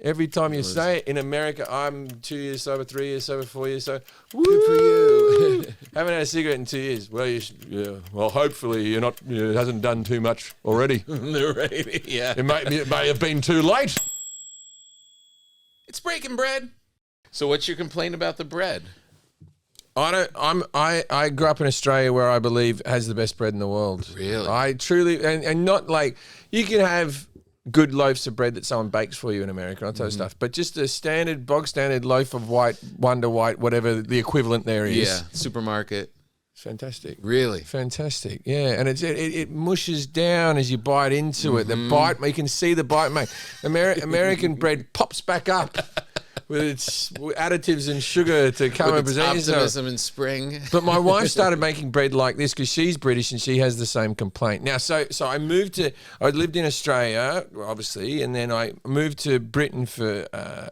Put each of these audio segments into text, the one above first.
Every time you say it in America, I'm 2 years sober, 3 years sober, 4 years sober. Good for you. Haven't had a cigarette in 2 years. Well, well, hopefully you're not. It hasn't done too much already. Yeah. It may have been too late. It's breaking bread. So what's your complaint about the bread? I grew up in Australia, where I believe has the best bread in the world. Really? I truly, and not like you can have good loaves of bread that someone bakes for you in America, all that type of stuff. But just a bog standard loaf of white, Wonder White, whatever the equivalent there is. Yeah, supermarket. It's fantastic. Really? Fantastic. Yeah, and it mushes down as you bite into it. The bite, you can see the bite, mate. American bread pops back up with its additives and sugar to come and present itself. Optimism in spring. But my wife started making bread like this because she's British and she has the same complaint. Now, so I lived in Australia, obviously, and then I moved to Britain for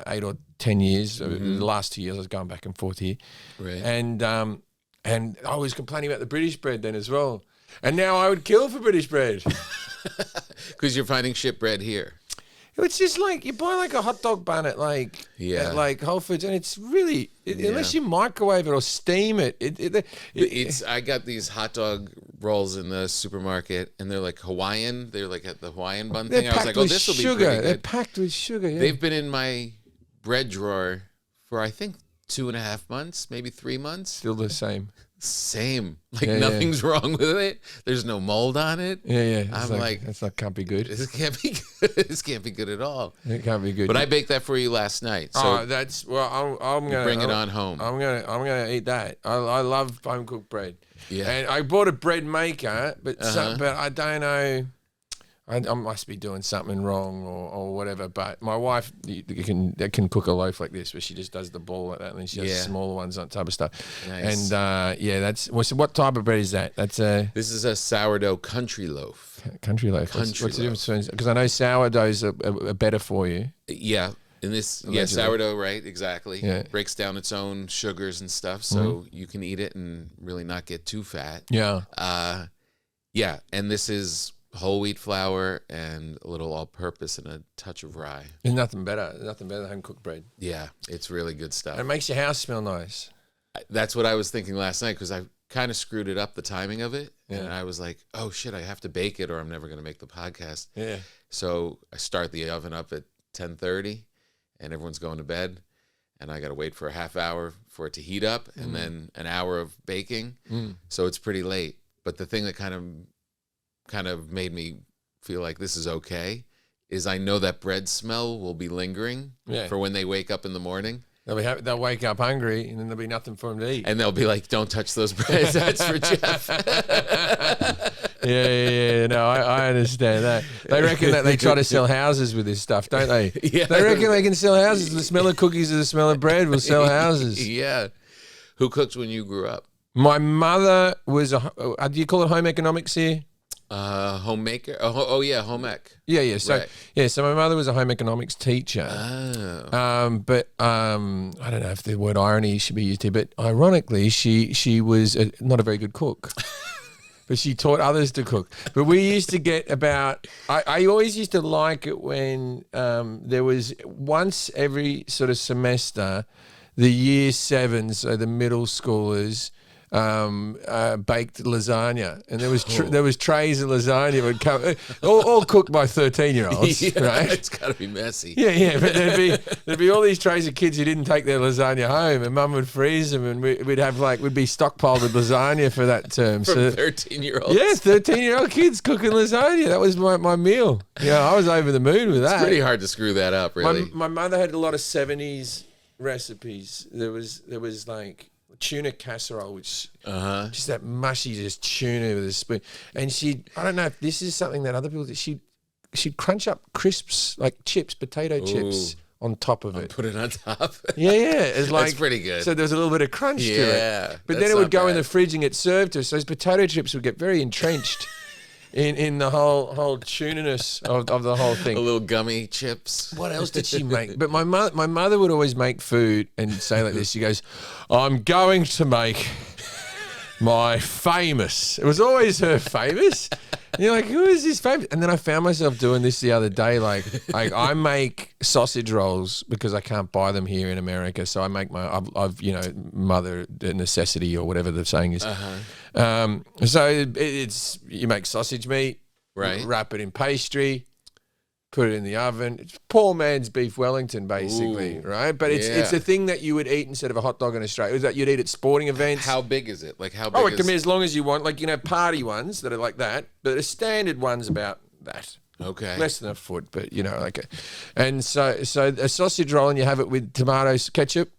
8 or 10 years. The last 2 years I was going back and forth here. Right. And I was complaining about the British bread then as well. And now I would kill for British bread. Because you're finding shit bread here. It's just like you buy like a hot dog bun at like Whole Foods, and it's really unless you microwave it or steam it. I got these hot dog rolls in the supermarket, and they're like Hawaiian. They're like at the Hawaiian bun thing. I was like, oh, this will be pretty good. They're packed with sugar. Yeah. They've been in my bread drawer for I think 2.5 months, maybe 3 months. Still the same. Same. Like nothing's wrong with it. There's no mold on it. Yeah. I'm like, can't be good. This can't be good. This can't be good at all. It can't be good. But I baked that for you last night. So I'm gonna bring it on home. I'm gonna eat that. I love home cooked bread. Yeah. And I bought a bread maker, but I don't know. I must be doing something wrong or whatever. But my wife can cook a loaf like this, where she just does the ball like that, and then she does smaller ones, that type of stuff. Nice. And that's what type of bread is that? This is a sourdough country loaf. Country loaf. What's the difference? Because I know sourdoughs are better for you. Yeah. In this, sourdough, right? Exactly. Yeah. Breaks down its own sugars and stuff, so you can eat it and really not get too fat. Yeah. And this is whole wheat flour and a little all-purpose and a touch of rye. There's nothing better than home cooked bread. Yeah, it's really good stuff. And it makes your house smell nice. That's what I was thinking last night, because I kind of screwed it up, the timing of it. Yeah. And I was like, oh shit, I have to bake it or I'm never going to make the podcast. Yeah. So I start the oven up at 10:30 and everyone's going to bed. And I got to wait for a half hour for it to heat up and then an hour of baking. So it's pretty late. But the thing that kind of made me feel like this is okay is I know that bread smell will be lingering for when they wake up in the morning. They'll wake up hungry, and then there'll be nothing for them to eat. And they'll be like, don't touch those breads. That's for Jeff. Yeah. No, I understand that. They reckon that they try to sell houses with this stuff, don't they? Yeah. They reckon they can sell houses. The smell of cookies or the smell of bread will sell houses. Yeah. Who cooked when you grew up? My mother was do you call it home economics here? Homemaker. Oh yeah, home ec. Yeah. So right. So my mother was a home economics teacher. Oh. But I don't know if the word irony should be used here. But ironically, she was not a very good cook. But she taught others to cook. But we used to get about. I always used to like it when there was once every sort of semester, the year 7s, so the middle schoolers, baked lasagna, and there was trays of lasagna would come, all cooked by 13-year-olds, right? It's got to be messy. Yeah. But there'd be all these trays of kids who didn't take their lasagna home, and Mum would freeze them, and we'd be stockpiled with lasagna for that term. From 13-year-olds. Yeah, 13-year-old kids cooking lasagna. That was my meal. Yeah, I was over the moon with that. It's pretty hard to screw that up, really. My mother had a lot of 70s recipes. There was like tuna casserole, which just that mushy, just tuna with a spoon. And I don't know if this is something that other people do. She'd crunch up crisps, like chips, potato chips, on top of it. Put it on top. Yeah. It's like, that's pretty good. So there was a little bit of crunch to it. Yeah. But then it would go in the fridge and get served to us. So those potato chips would get very entrenched in the whole tuniness of the whole thing. A little gummy chips. What else did she make? But my mother would always make food and say like this. She goes, I'm going to make my famous. It was always her famous. And you're like, who is this famous? And then I found myself doing this the other day. Like I make sausage rolls because I can't buy them here in America. So I make I've mother necessity or whatever the saying is. So it's you make sausage meat, right? Wrap it in pastry, put it in the oven. It's poor man's beef Wellington, basically, right? But it's a thing that you would eat instead of a hot dog in Australia. It was that you'd eat at sporting events. How big is it? Like how big? Oh, it can be as long as you want. Like party ones that are like that, but the standard one's about that. Okay. Less than a foot, but and so a sausage roll, and you have it with tomatoes, ketchup.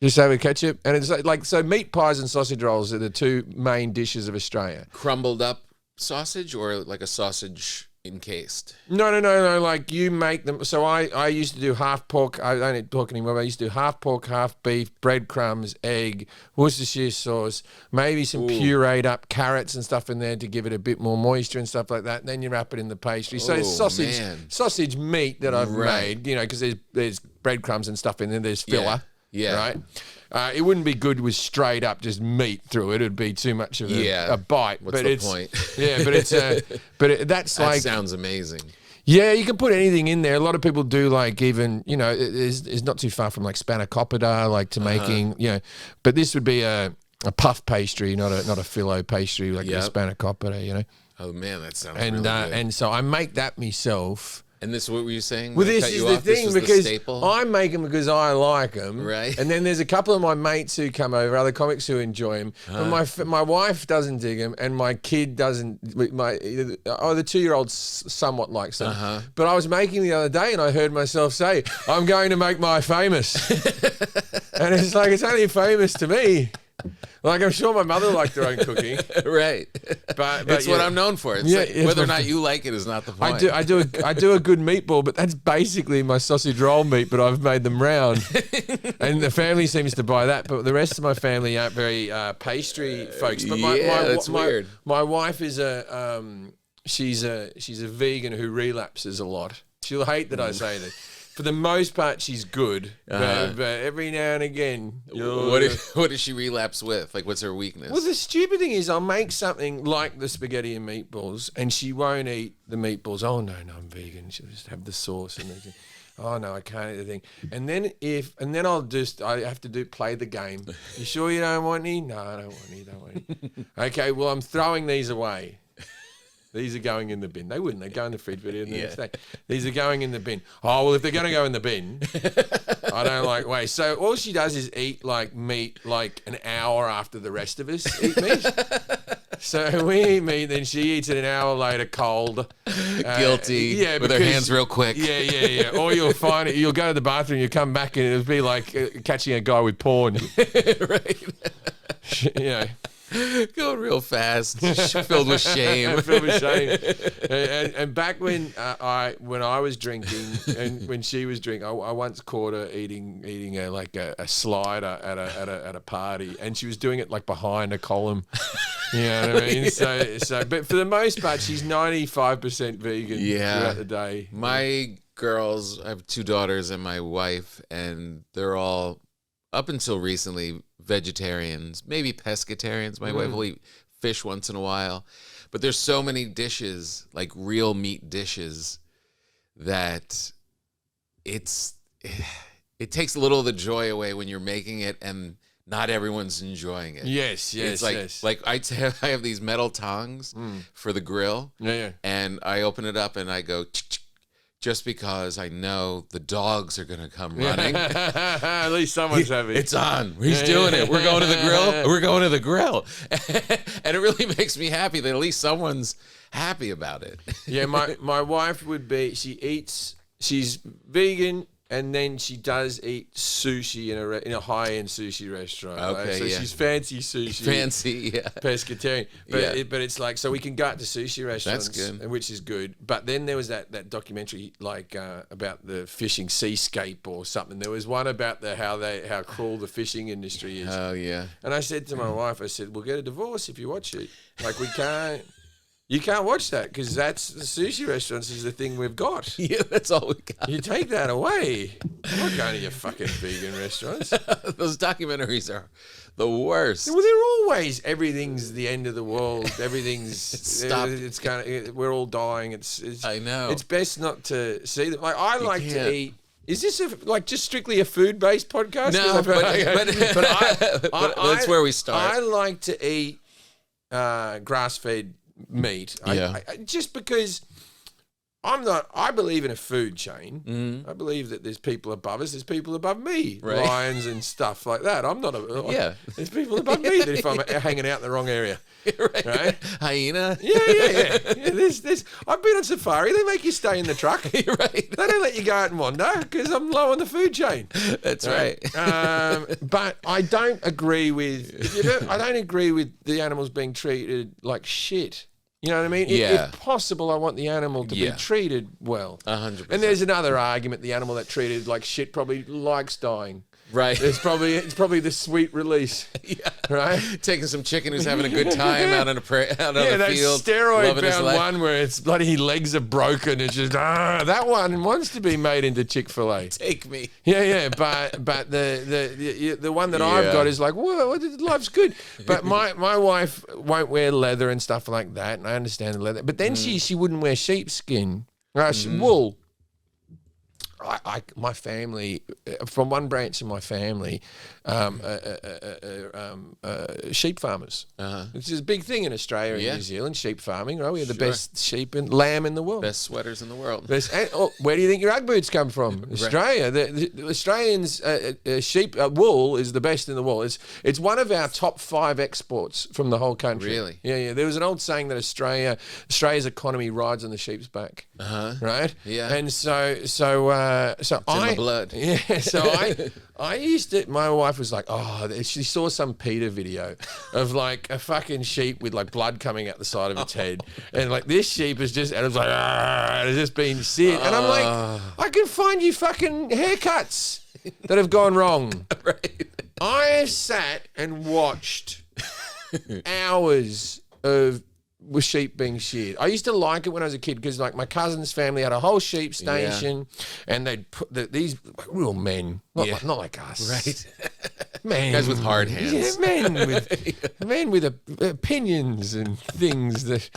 Just have it with ketchup, and it's like so. Meat pies and sausage rolls are the two main dishes of Australia. Crumbled up sausage or like a sausage encased? No. Like you make them. So I used to do half pork. I don't talk anymore. But I used to do half pork, half beef, breadcrumbs, egg, Worcestershire sauce, maybe some pureed up carrots and stuff in there to give it a bit more moisture and stuff like that. And then you wrap it in the pastry. So it's sausage meat that I've made. Because there's breadcrumbs and stuff in there. There's filler. Yeah. Right. It wouldn't be good with straight up just meat through it. It'd be too much of a bite. What's the point? Yeah, but that's that like sounds amazing. Yeah, you can put anything in there. A lot of people do like even it's not too far from like spanakopita, like to making But this would be a puff pastry, not a filo pastry like a spanakopita. Oh man, that sounds really good. And so I make that myself. And this, what were you saying? Well, this is the thing because I make them because I like them, right? And then there's a couple of my mates who come over, other comics who enjoy them. But my wife doesn't dig them, and my kid doesn't. The 2-year-old somewhat likes them. But I was making the other day, and I heard myself say, "I'm going to make my famous," and it's like it's only famous to me. Like I'm sure my mother liked her own cooking, right? But it's what I'm known for. It's whether or not you like it is not the point. I do a good meatball, but that's basically my sausage roll meat. But I've made them round, and the family seems to buy that. But the rest of my family aren't very pastry folks. But that's weird. My wife is she's a vegan who relapses a lot. She'll hate that I say that. For the most part, she's good, but every now and again... What does she relapse with? Like, what's her weakness? Well, the stupid thing is I'll make something like the spaghetti and meatballs, and she won't eat the meatballs. Oh, no, I'm vegan. She'll just have the sauce and everything. Oh, no, I can't eat the thing. And then I have to play the game. You sure you don't want any? No, I don't want any. Okay, well, I'm throwing these away. These are going in the bin. They wouldn't. They go in the fridge video the next day. These are going in the bin. Oh, well, if they're going to go in the bin, I don't like wait. So all she does is eat like meat like an hour after the rest of us eat meat. So we eat meat, then she eats it an hour later cold. Guilty. With her hands real quick. Yeah. Or you'll find it. You'll go to the bathroom, you come back, and it'll be like catching a guy with porn. Right. Going real fast, filled with shame. And back when I was drinking and when she was drinking, I once caught her eating a slider at a party, and she was doing it like behind a column. You know what I mean? So, but for the most part, she's 95% vegan throughout the day. My girls, I have 2 daughters and my wife, and they're all, up until recently, vegetarians, maybe pescatarians. My wife will eat fish once in a while. But there's so many dishes, like real meat dishes, that it takes a little of the joy away when you're making it and not everyone's enjoying it. Yes. It's like I have these metal tongs for the grill. Yeah. And I open it up and I go just because I know the dogs are going to come running. At least someone's happy. It's on. He's doing it. We're going to the grill. We're going to the grill. And it really makes me happy that at least someone's happy about it. Yeah, my wife would be, she's vegan, and then she does eat sushi in a high-end sushi restaurant. Okay, right? So she's fancy sushi. Fancy, yeah. Pescatarian. But it's like, so we can go out to sushi restaurants. That's good. Which is good. But then there was that documentary like about the fishing seascape or something. There was one about how cruel the fishing industry is. Oh, yeah. And I said to my wife, we'll get a divorce if you watch it. Like, we can't... You can't watch that because that's the sushi restaurants is the thing we've got. Yeah, that's all we got. You take that away. I'm not going to your fucking vegan restaurants. Those documentaries are the worst. Well, they're always everything's the end of the world. Everything's stopped. It's kind of we're all dying. It's I know. It's best not to see them. Like I like can't. to eat. Is this just strictly a food-based podcast? No, but that's where we start. I like to eat grass-fed meat. Yeah. Just because I believe in a food chain. Mm-hmm. I believe that there's people above us. There's people above me, Right. lions and stuff like that. I'm not Yeah. There's people above me that if I'm hanging out in the wrong area. Right? Hyena. Yeah. There's. I've been on safari. They make you stay in the truck. Right. They don't let you go out and wander because I'm low on the food chain. That's right. But I don't agree with. I don't agree with the animals being treated like shit. You know what I mean? Yeah. If possible, I want the animal to be treated well. 100%. And there's another argument: the animal that treated like shit probably likes dying. Right. It's probably the sweet release. Yeah. Right. Taking some chicken who's having a good time out on a out on Yeah, a that field. steroid loving his bound life. one where it's bloody legs are broken. It's just that one wants to be made into Chick-fil-A. Take me. Yeah, but the one that I've Yeah. got is like, well, life's good. But my wife won't wear leather and stuff like that, and I understand the leather. But then she wouldn't wear sheepskin, wool. My family, from one branch of my family, sheep farmers. Which is a big thing in Australia and Yeah. New Zealand, sheep farming, right? We have the Sure. best sheep and lamb in the world. Best sweaters in the world. Where do you think your Ugg boots come from? Australia. The Australians' sheep wool is the best in the world. It's one of our top 5 exports from the whole country. Really? Yeah. There was an old saying that Australia's economy rides on the sheep's back. Right? Yeah. And so It's in the blood. Yeah. So I used to. My wife was like, she saw some PETA video of like a fucking sheep with like blood coming out the side of its head, and like this sheep is just, and it was like, it's just been seared, and I'm like, I can find you fucking haircuts that have gone wrong. Right. I have sat and watched hours of with sheep being sheared. I used to like it when I was a kid because like my cousin's family had a whole sheep station, and they'd put these real men, not like us, Right. men, Guys with hard hands. yeah, men with opinions and things that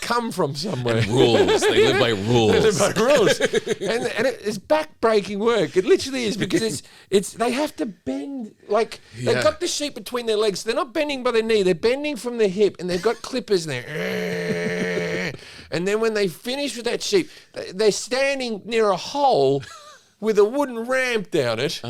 come from somewhere. Rules. They live by rules. By rules. And it's back-breaking work. It literally is because it's they have to bend like they've got the sheep between their legs. They're not bending by their knee. They're bending from the hip, and they've got clippers there. And then when they finish with that sheep, they're standing near a hole with a wooden ramp down it,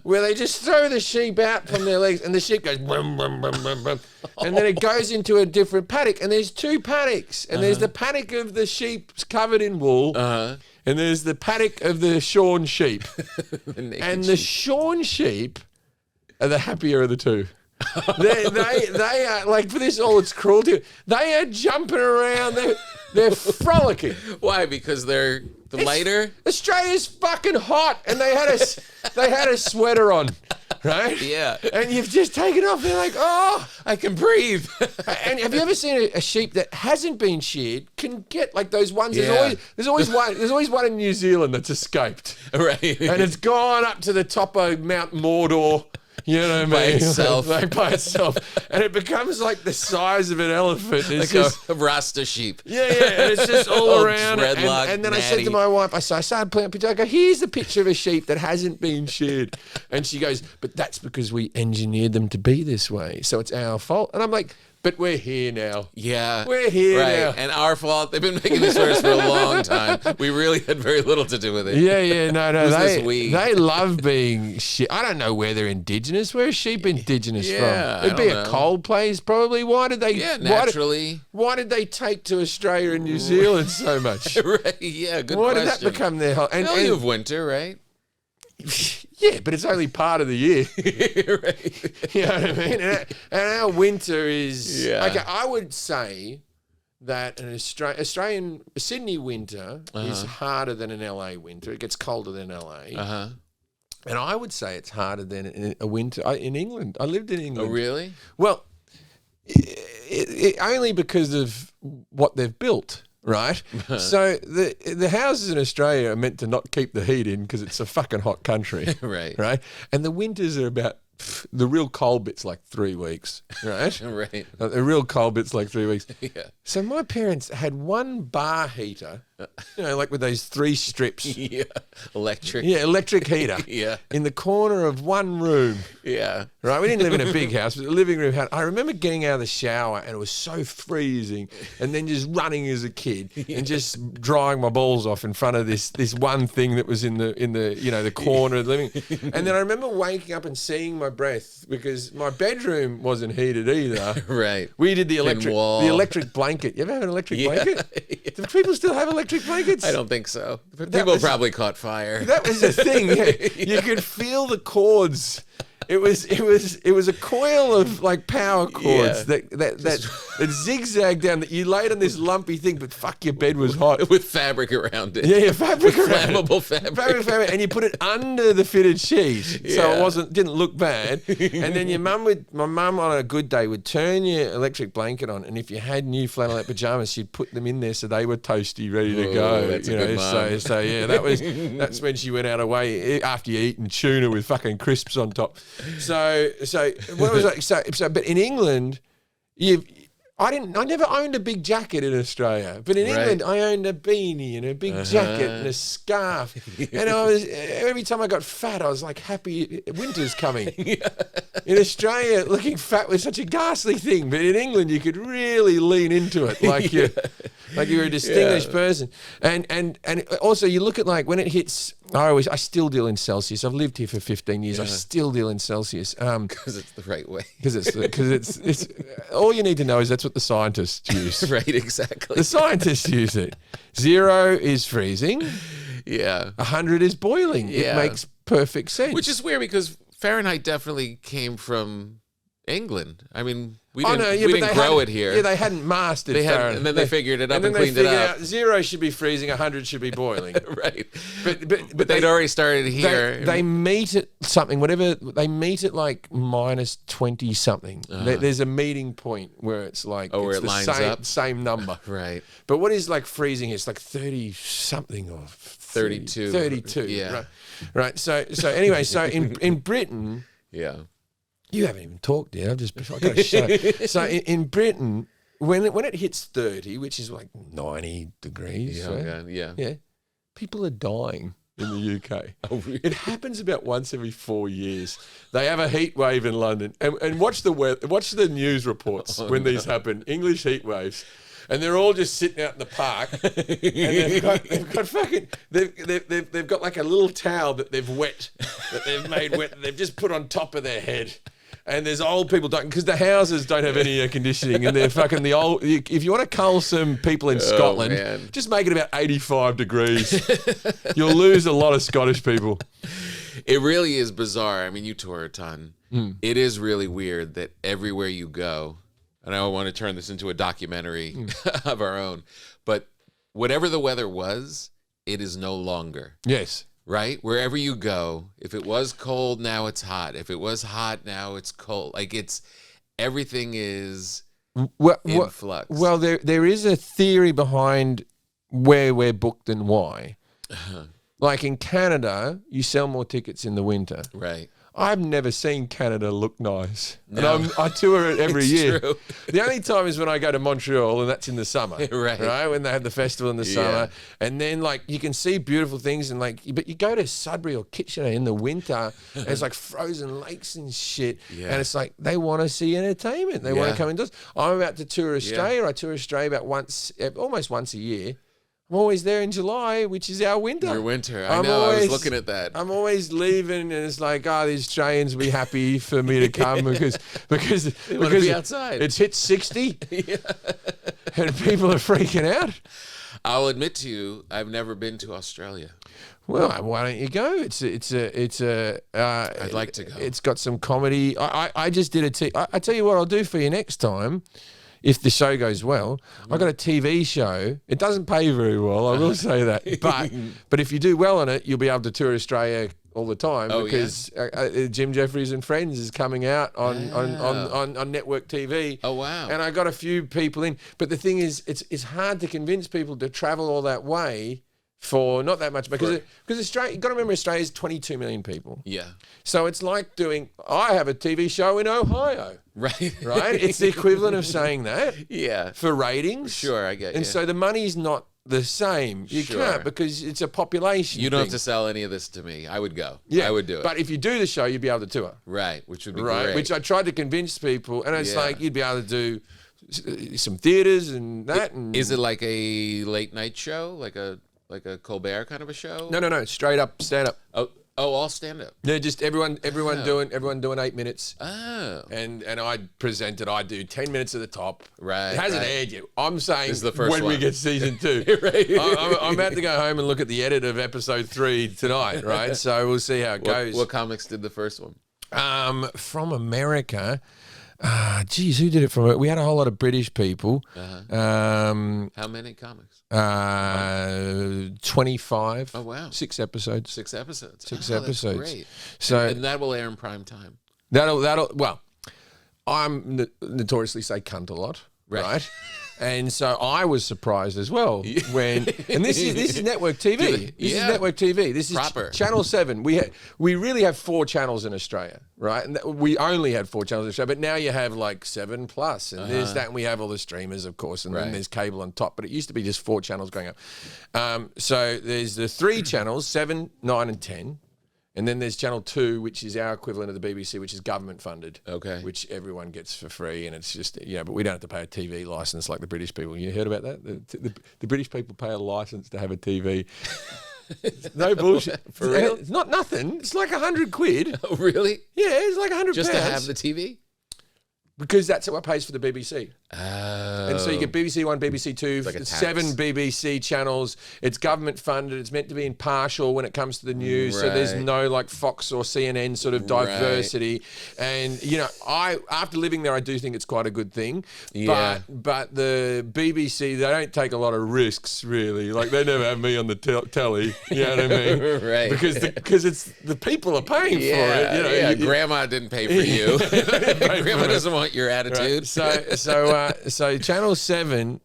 where they just throw the sheep out from their legs, and the sheep goes brum, brum, brum, brum, brum. And then it goes into a different paddock, and there's 2 paddocks, and there's the paddock of the sheep covered in wool, and there's the paddock of the shorn sheep. And the shorn sheep are the happier of the 2. They are like, for this all its cruelty. They are jumping around. They're frolicking. Why? Because they're the lighter? Australia's fucking hot, and they had a sweater on, right? Yeah. And you've just taken off. They're like, oh, I can breathe. And have you ever seen a sheep that hasn't been sheared can get like those ones? Yeah. There's always one in New Zealand that's escaped, Right. and it's gone up to the top of Mount Mordor. You know what I mean? By itself. Like by itself. And it becomes like the size of an elephant. It's Like just, a Rasta sheep. yeah, and it's just all Oh, around. dreadlock, And then I said to natty. my wife, I started putting a picture. I go, here's the picture of a sheep that hasn't been sheared. And she goes, but that's because we engineered them to be this way. So it's our fault. And I'm like, but we're here now. Yeah. We're here right. now. And our fault. They've been making this for us for a long time. We really had very little to do with it. Yeah, no. Who's this we? They love being sheep. I don't know where they're indigenous. Where is sheep indigenous Yeah, from? It'd I be don't a know. cold place, probably. Why did they? Yeah, naturally. Why did they take to Australia and New Zealand so much? Right. Yeah, good Why question. did that become their whole? Well, you have winter, right? Yeah, but it's only part of the year. Right. You know what I mean? And our winter is... Yeah. Okay, I would say that an Australian Sydney winter is harder than an LA winter. It gets colder than LA. Uh-huh. And I would say it's harder than a winter in England. I lived in Oh, England. really? Well, only because of what they've built. Right, so the houses in Australia are meant to not keep the heat in because it's a fucking hot country, right, and the winters are about the real cold bit's like 3 weeks, right, Right. The real cold bit's like 3 weeks. Yeah. So my parents had one bar heater, like with those 3 strips, Yeah. Electric. yeah, electric heater, Yeah. in the corner of one room. Yeah. Right, we didn't live in a big house, but the living room had. I remember getting out of the shower and it was so freezing, and then just running as a kid and just drying my balls off in front of this one thing that was in the the corner of the living. And then I remember waking up and seeing my breath because my bedroom wasn't heated either. Right. We did the wall. electric blanket. You ever have an electric blanket? Do people still have electric blankets? I don't think so. People probably caught fire. That was the thing. Yeah. You could feel the cords. It was a coil of like power cords that zigzagged down. That you laid on this lumpy thing, but fuck, your bed was hot with fabric around it. Yeah, fabric around flammable it. fabric. And you put it under the fitted sheet, so it didn't look bad. And then my mum on a good day would turn your electric blanket on, and if you had new flannelette pajamas, she'd put them in there so they were toasty, ready to go. That's a good mum. So yeah, that's when she went out away after you eating tuna with fucking crisps on top. So what was like? So, but in England, I never owned a big jacket in Australia, but in England I owned a beanie and a big jacket and a scarf, and every time I got fat, I was like happy winter's coming. In Australia, looking fat was such a ghastly thing, but in England you could really lean into it like you were a distinguished person, and also you look at like when it hits. I still deal in Celsius. I've lived here for 15 years. I still deal in Celsius because it's the right way. Because it's all you need to know is that's what the scientists use. Right, exactly. The scientists use it. 0 is freezing. Yeah. 100 is boiling. Yeah. It makes perfect sense. Which is weird because Fahrenheit definitely came from England. I mean, we didn't grow it here. Yeah, they hadn't mastered Fahrenheit. And then they figured it up and cleaned it up. 0 should be freezing, 100 should be boiling. Right. But they'd already started here. They meet at something, whatever, they meet at like minus 20 something. There's a meeting point where it's like, where it's it the lines up? same number. Right. But what is like freezing? It's like 30 something or 32. 32. Yeah. Right. So anyway, so in Britain, yeah. You haven't even talked yet. I've got to shut up. So in Britain, when it hits 30, which is like 90 degrees, yeah, people are dying in the UK. Oh, really? It happens about once every 4 years. They have a heat wave in London, and watch the news reports when these happen. English heat waves. And they're all just sitting out in the park, and they've got like a little towel that they've made wet, and they've just put on top of their head. And there's old people dying because the houses don't have any air conditioning, and they're fucking the old. If you want to cull some people in Scotland, just make it about 85 degrees. You'll lose a lot of Scottish people. It really is bizarre. I mean, you tour a ton. It is really weird that everywhere you go, and I want to turn this into a documentary of our own, but whatever the weather was, it is no longer. Yes. Right? Wherever you go, if it was cold, now it's hot. If it was hot, now it's cold. Like everything is in flux. Well, there is a theory behind where we're booked and why. Like in Canada, you sell more tickets in the winter. Right. I've never seen Canada look nice. No. And I tour it every year. True. The only time is when I go to Montreal, and that's in the summer. Right. When they have the festival in the summer. And then, like, you can see beautiful things, and like, but you go to Sudbury or Kitchener in the winter, and it's like frozen lakes and shit. Yeah. And it's like, they want to see entertainment. They want to come indoors. I'm about to tour Australia. I tour Australia about almost once a year. I'm always there in July, which is our winter. Your winter. I was looking at that. I'm always leaving, and it's like, the Australians will be happy for me to come because they want to be outside. It's hit 60, and people are freaking out. I'll admit to you, I've never been to Australia. Well, why don't you go? I'd like to go. It's got some comedy. I just did I tell you what I'll do for you next time. If the show goes well, I got a TV show. It doesn't pay very well, I will say that. But if you do well on it, you'll be able to tour Australia all the time because Jim Jefferies and Friends is coming out on network TV. Oh, wow. And I got a few people in. But the thing is, it's hard to convince people to travel all that way for not that much because Australia, you've got to remember Australia's 22 million people. Yeah. So it's like I have a TV show in Ohio. Right. Right? It's the equivalent of saying that. Yeah. For ratings. Sure, I get you. And so the money's not the same. You can't because it's a population You don't thing. have to sell any of this to me. I would go. Yeah, I would do it. But if you do the show, you'd be able to tour. Right, which would be Right, great. which I tried to convince people, and it's like you'd be able to do some theaters and that. Is it like a late night show, like a Colbert kind of a show? No, straight up stand up. All stand up. Yeah, just everyone doing 8 minutes. Oh. And I do 10 minutes at the top. Right. It hasn't aired yet. I'm saying This is the first when one. we get season 2. Right. I'm about to go home and look at the edit of episode 3 tonight, right? So we'll see how it goes. What comics did the first one? From America. Geez, who did it from? We had a whole lot of British people. How many comics? 25. Oh, wow. 6 episodes. 6 episodes. Six That's episodes. great. So and that will air in prime time. That'll. Well, I'm notoriously say cunt a lot, right? And so I was surprised as well when, and this is network TV. This is network TV. This is proper. Channel 7. We really have 4 channels in Australia, right? And we only had 4 channels in Australia, but now you have like 7 plus, and there's that, and we have all the streamers, of course, and then there's cable on top. But it used to be just 4 channels going up. So there's the 3 channels, 7, 9, and 10. And then there's Channel 2, which is our equivalent of the BBC, which is government funded. Okay. Which everyone gets for free. And it's just, but we don't have to pay a TV license like the British people. You heard about that? The British people pay a license to have a TV. No bullshit. For real? It's not nothing. It's like 100 quid. Oh, really? Yeah, it's like 100 Just pounds. to have the TV? Because that's what pays for the BBC. Oh. And so you get BBC One, BBC Two, like a 7 tax. BBC channels. It's government funded. It's meant to be impartial when it comes to the news. So there's Right. no like Fox or CNN sort of diversity. And after living there, I do think it's quite a good thing. Yeah. But the BBC, they don't take a lot of risks really. Like they never have me on the telly. You know what I mean? Right. Because it's the people are paying for it. Grandma didn't pay for you. Grandma doesn't want your attitude. So Channel 7,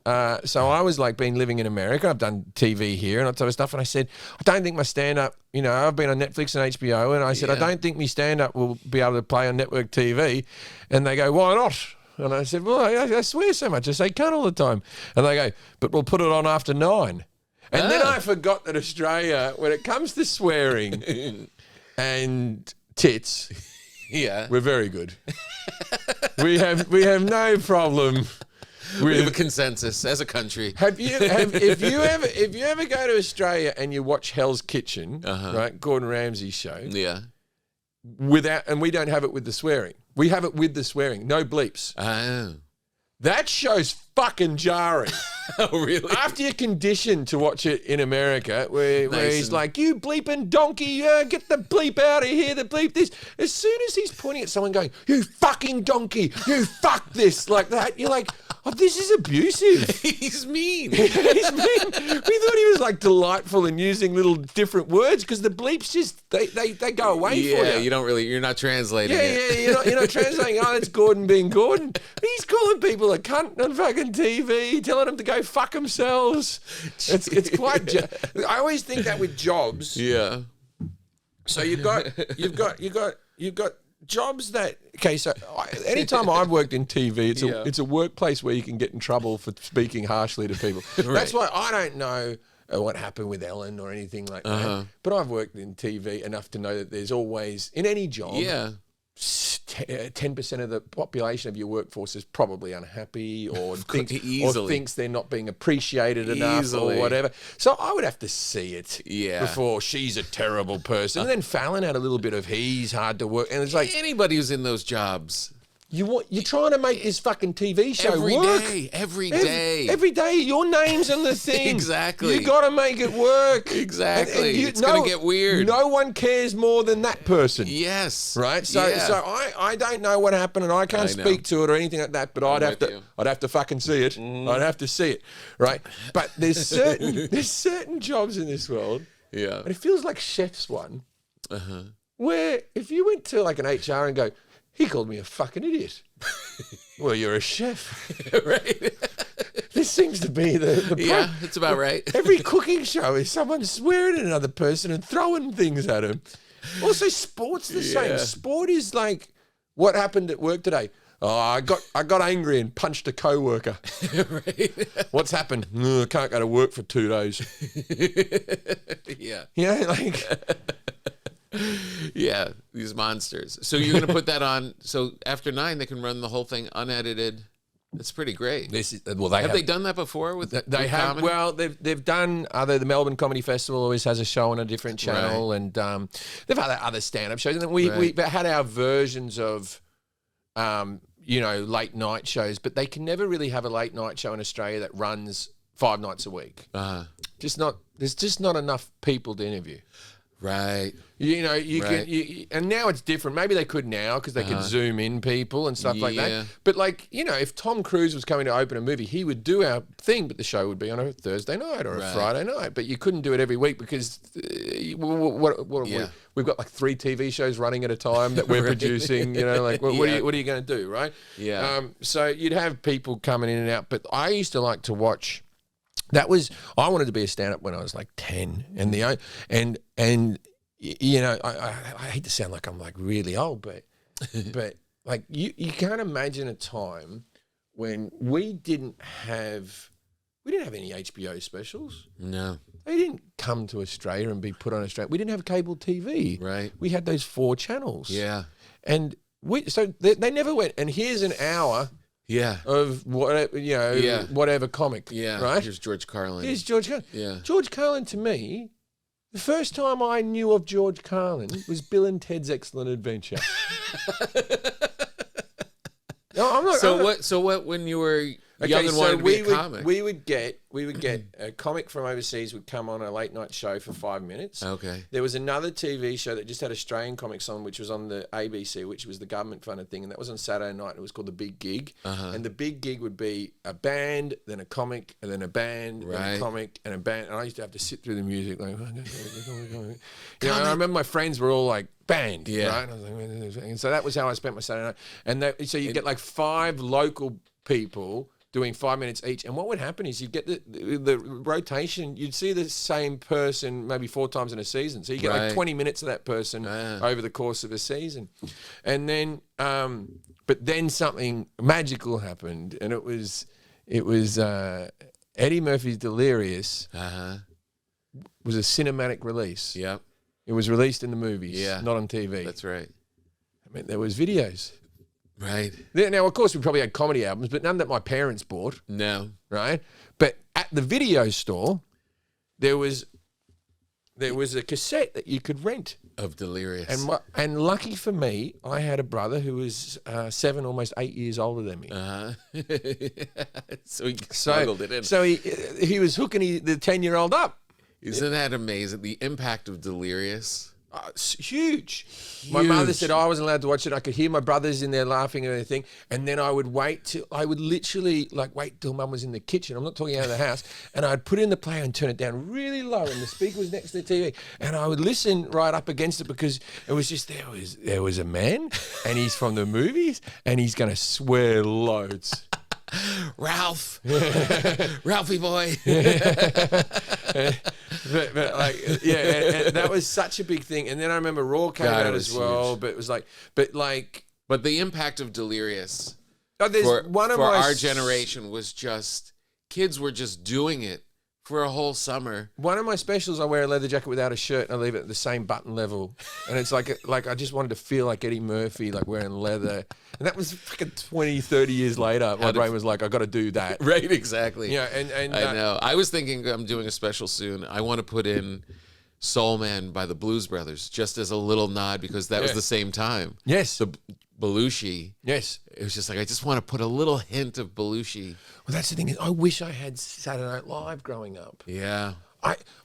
so I was like been living in America. I've done TV here and that sort of stuff. And I said, I don't think my stand-up, I've been on Netflix and HBO. And I said, I don't think my stand-up will be able to play on network TV. And they go, why not? And I said, well, I swear so much. I say cunt all the time. And they go, but we'll put it on after 9. And then I forgot that Australia, when it comes to swearing and tits, we're very good. we have no problem. We have a consensus as a country. If you ever go to Australia and you watch Hell's Kitchen, right, Gordon Ramsay's show, and we don't have it with the swearing. We have it with the swearing, no bleeps. Oh. That show's fucking jarring. Oh, really? After you're conditioned to watch it in America, where he's like, you bleeping donkey, get the bleep out of here, the bleep this. As soon as he's pointing at someone going, you fucking donkey, you fuck this, like that, you're like, oh, this is abusive. He's mean. He's mean. We thought he was like delightful and using little different words because the bleeps just, they go away for you. Yeah, you're not translating it. Yeah, you're not translating, oh, that's Gordon being Gordon. He's calling people a cunt on fucking TV, telling them to go fuck themselves. It's quite. I always think that with jobs. Yeah. So you've got jobs that. Okay, so anytime I've worked in TV, it's a workplace where you can get in trouble for speaking harshly to people. Right. That's why I don't know what happened with Ellen or anything like that. But I've worked in TV enough to know that there's always in any job. 10% of the population of your workforce is probably unhappy or thinks they're not being appreciated enough or whatever. So I would have to see it before she's a terrible person. And then Fallon had a little bit of he's hard to work. And it's like anybody who's in those jobs. You're trying to make this fucking TV show work. Every day. Every day, your name's on the thing. Exactly. You got to make it work. Exactly. It's going to get weird. No one cares more than that person. Yes. Right? So I don't know what happened and I can't speak to it or anything like that, but I'd have to fucking see it. I'd have to see it. Right? But there's certain jobs in this world. Yeah. And it feels like Chef's one. where if you went to like an HR and go, he called me a fucking idiot. Well, you're a chef. Right. This seems to be the Yeah, that's about right. Every cooking show is someone swearing at another person and throwing things at him. Also, sport's the same. Sport is like, what happened at work today? Oh, I got angry and punched a coworker. Right. What's happened? I can't go to work for 2 days. Yeah. You know, like... Yeah, these monsters. So you're going to put that on. So after 9, they can run the whole thing unedited. That's pretty great. Have they done that before with they have comedy? Well, they've done the Melbourne Comedy Festival always has a show on a different channel, and they've had other stand-up shows, and then we had our versions of late night shows, but they can never really have a late night show in Australia that runs 5 nights a week. There's just not enough people to interview. Right. Can, and now it's different. Maybe they could now because they could zoom in people and stuff like that. But like, if Tom Cruise was coming to open a movie, he would do our thing, but the show would be on a Thursday night or a Friday night. But you couldn't do it every week because we've got like 3 TV shows running at a time that we're producing. What are you going to do, right? Yeah. So you'd have people coming in and out. But I used to like to watch. I wanted to be a stand-up when I was like 10, and I hate to sound like I'm like really old, but like you can't imagine a time when we didn't have any HBO specials. No, they didn't come to Australia and be put on Australia. We didn't have cable TV. Right, we had those 4 channels. Yeah, and they never went. And here's an hour. Yeah. Of whatever, whatever comic. Yeah. Right? Here's George Carlin. Yeah. George Carlin, to me, the first time I knew of George Carlin was Bill and Ted's Excellent Adventure. No, I'm not. So what when you were young and wanted to be a comic? We would get a comic from overseas would come on a late night show for 5 minutes. Okay. There was another TV show that just had Australian comics on, which was on the ABC, which was the government funded thing, and that was on Saturday night. It was called The Big Gig, and the Big Gig would be a band, then a comic, and then a band, then a comic, and a band. And I used to have to sit through the music like. And I remember my friends were all like band, right? And so that was how I spent my Saturday night. And so you get like 5 local people doing 5 minutes each, and what would happen is you'd get the rotation. You'd see the same person maybe 4 times in a season, so you get like 20 minutes of that person over the course of a season, and then but then something magical happened, and it was Eddie Murphy's Delirious was a cinematic release. Yep. It was released in the movies, not on TV. That's right. I mean, there was videos. Right. Now, of course, we probably had comedy albums, but none that my parents bought. No. Right? But at the video store, there was a cassette that you could rent. Of Delirious. And lucky for me, I had a brother who was 7, almost 8 years older than me. So he smuggled it in. So he was hooking the 10-year-old up. Isn't that amazing? The impact of Delirious. It's huge. My mother said I wasn't allowed to watch it. I could hear my brothers in there laughing and everything. And then I would literally wait till Mum was in the kitchen. I'm not talking out of the house. And I'd put in the player and turn it down really low. And the speaker was next to the TV. And I would listen right up against it because it was just, there was a man and he's from the movies and he's going to swear loads. Ralph, Ralphie boy. but that was such a big thing. And then I remember Raw came out as well. Huge. But it was but the impact of Delirious for our generation was just kids were just doing it for a whole summer. One of my specials, I wear a leather jacket without a shirt and I leave it at the same button level. And it's like I just wanted to feel like Eddie Murphy, like wearing leather. And that was fucking 20, 30 years later. My brain was like, I got to do that. Right, exactly. Yeah, and I know. I was thinking I'm doing a special soon. I want to put in Soul Man by the Blues Brothers just as a little nod because that was the same time. Yes. The Belushi. Yes. It was just like, I just want to put a little hint of Belushi. Well, that's the thing. I wish I had Saturday Night Live growing up. Yeah.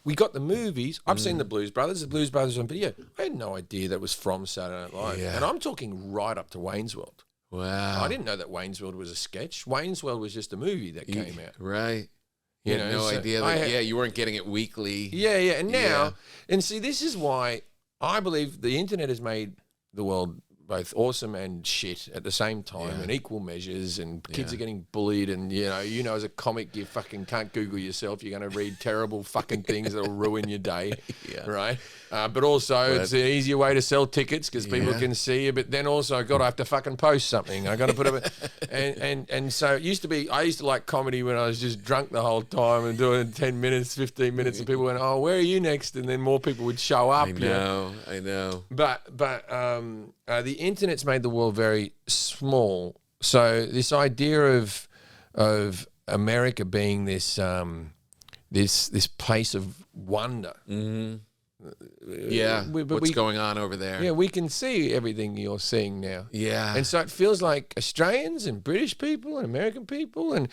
We got the movies. I've seen the Blues Brothers. The Blues Brothers on video. I had no idea that was from Saturday Night Live. Yeah. And I'm talking right up to Wayne's World. Wow. I didn't know that Wayne's World was a sketch. Wayne's World was just a movie that came out. Right. You had no idea that, you weren't getting it weekly. Yeah. And now, and see, this is why I believe the internet has made the world both awesome and shit at the same time in equal measures, and kids are getting bullied, and you know as a comic you fucking can't Google yourself, you're going to read terrible fucking things that'll ruin your day, right? But also it's an easier way to sell tickets because people can see you, but then also God, I have to fucking post something, I got to put up and so it used to be, I used to like comedy when I was just drunk the whole time and doing 10 minutes 15 minutes and people went, oh, where are you next, and then more people would show up. I know but the internet's made the world very small. So this idea of America being this this place of wonder. Yeah, what's going on over there? Yeah, we can see everything you're seeing now. Yeah, and so it feels like Australians and British people and American people and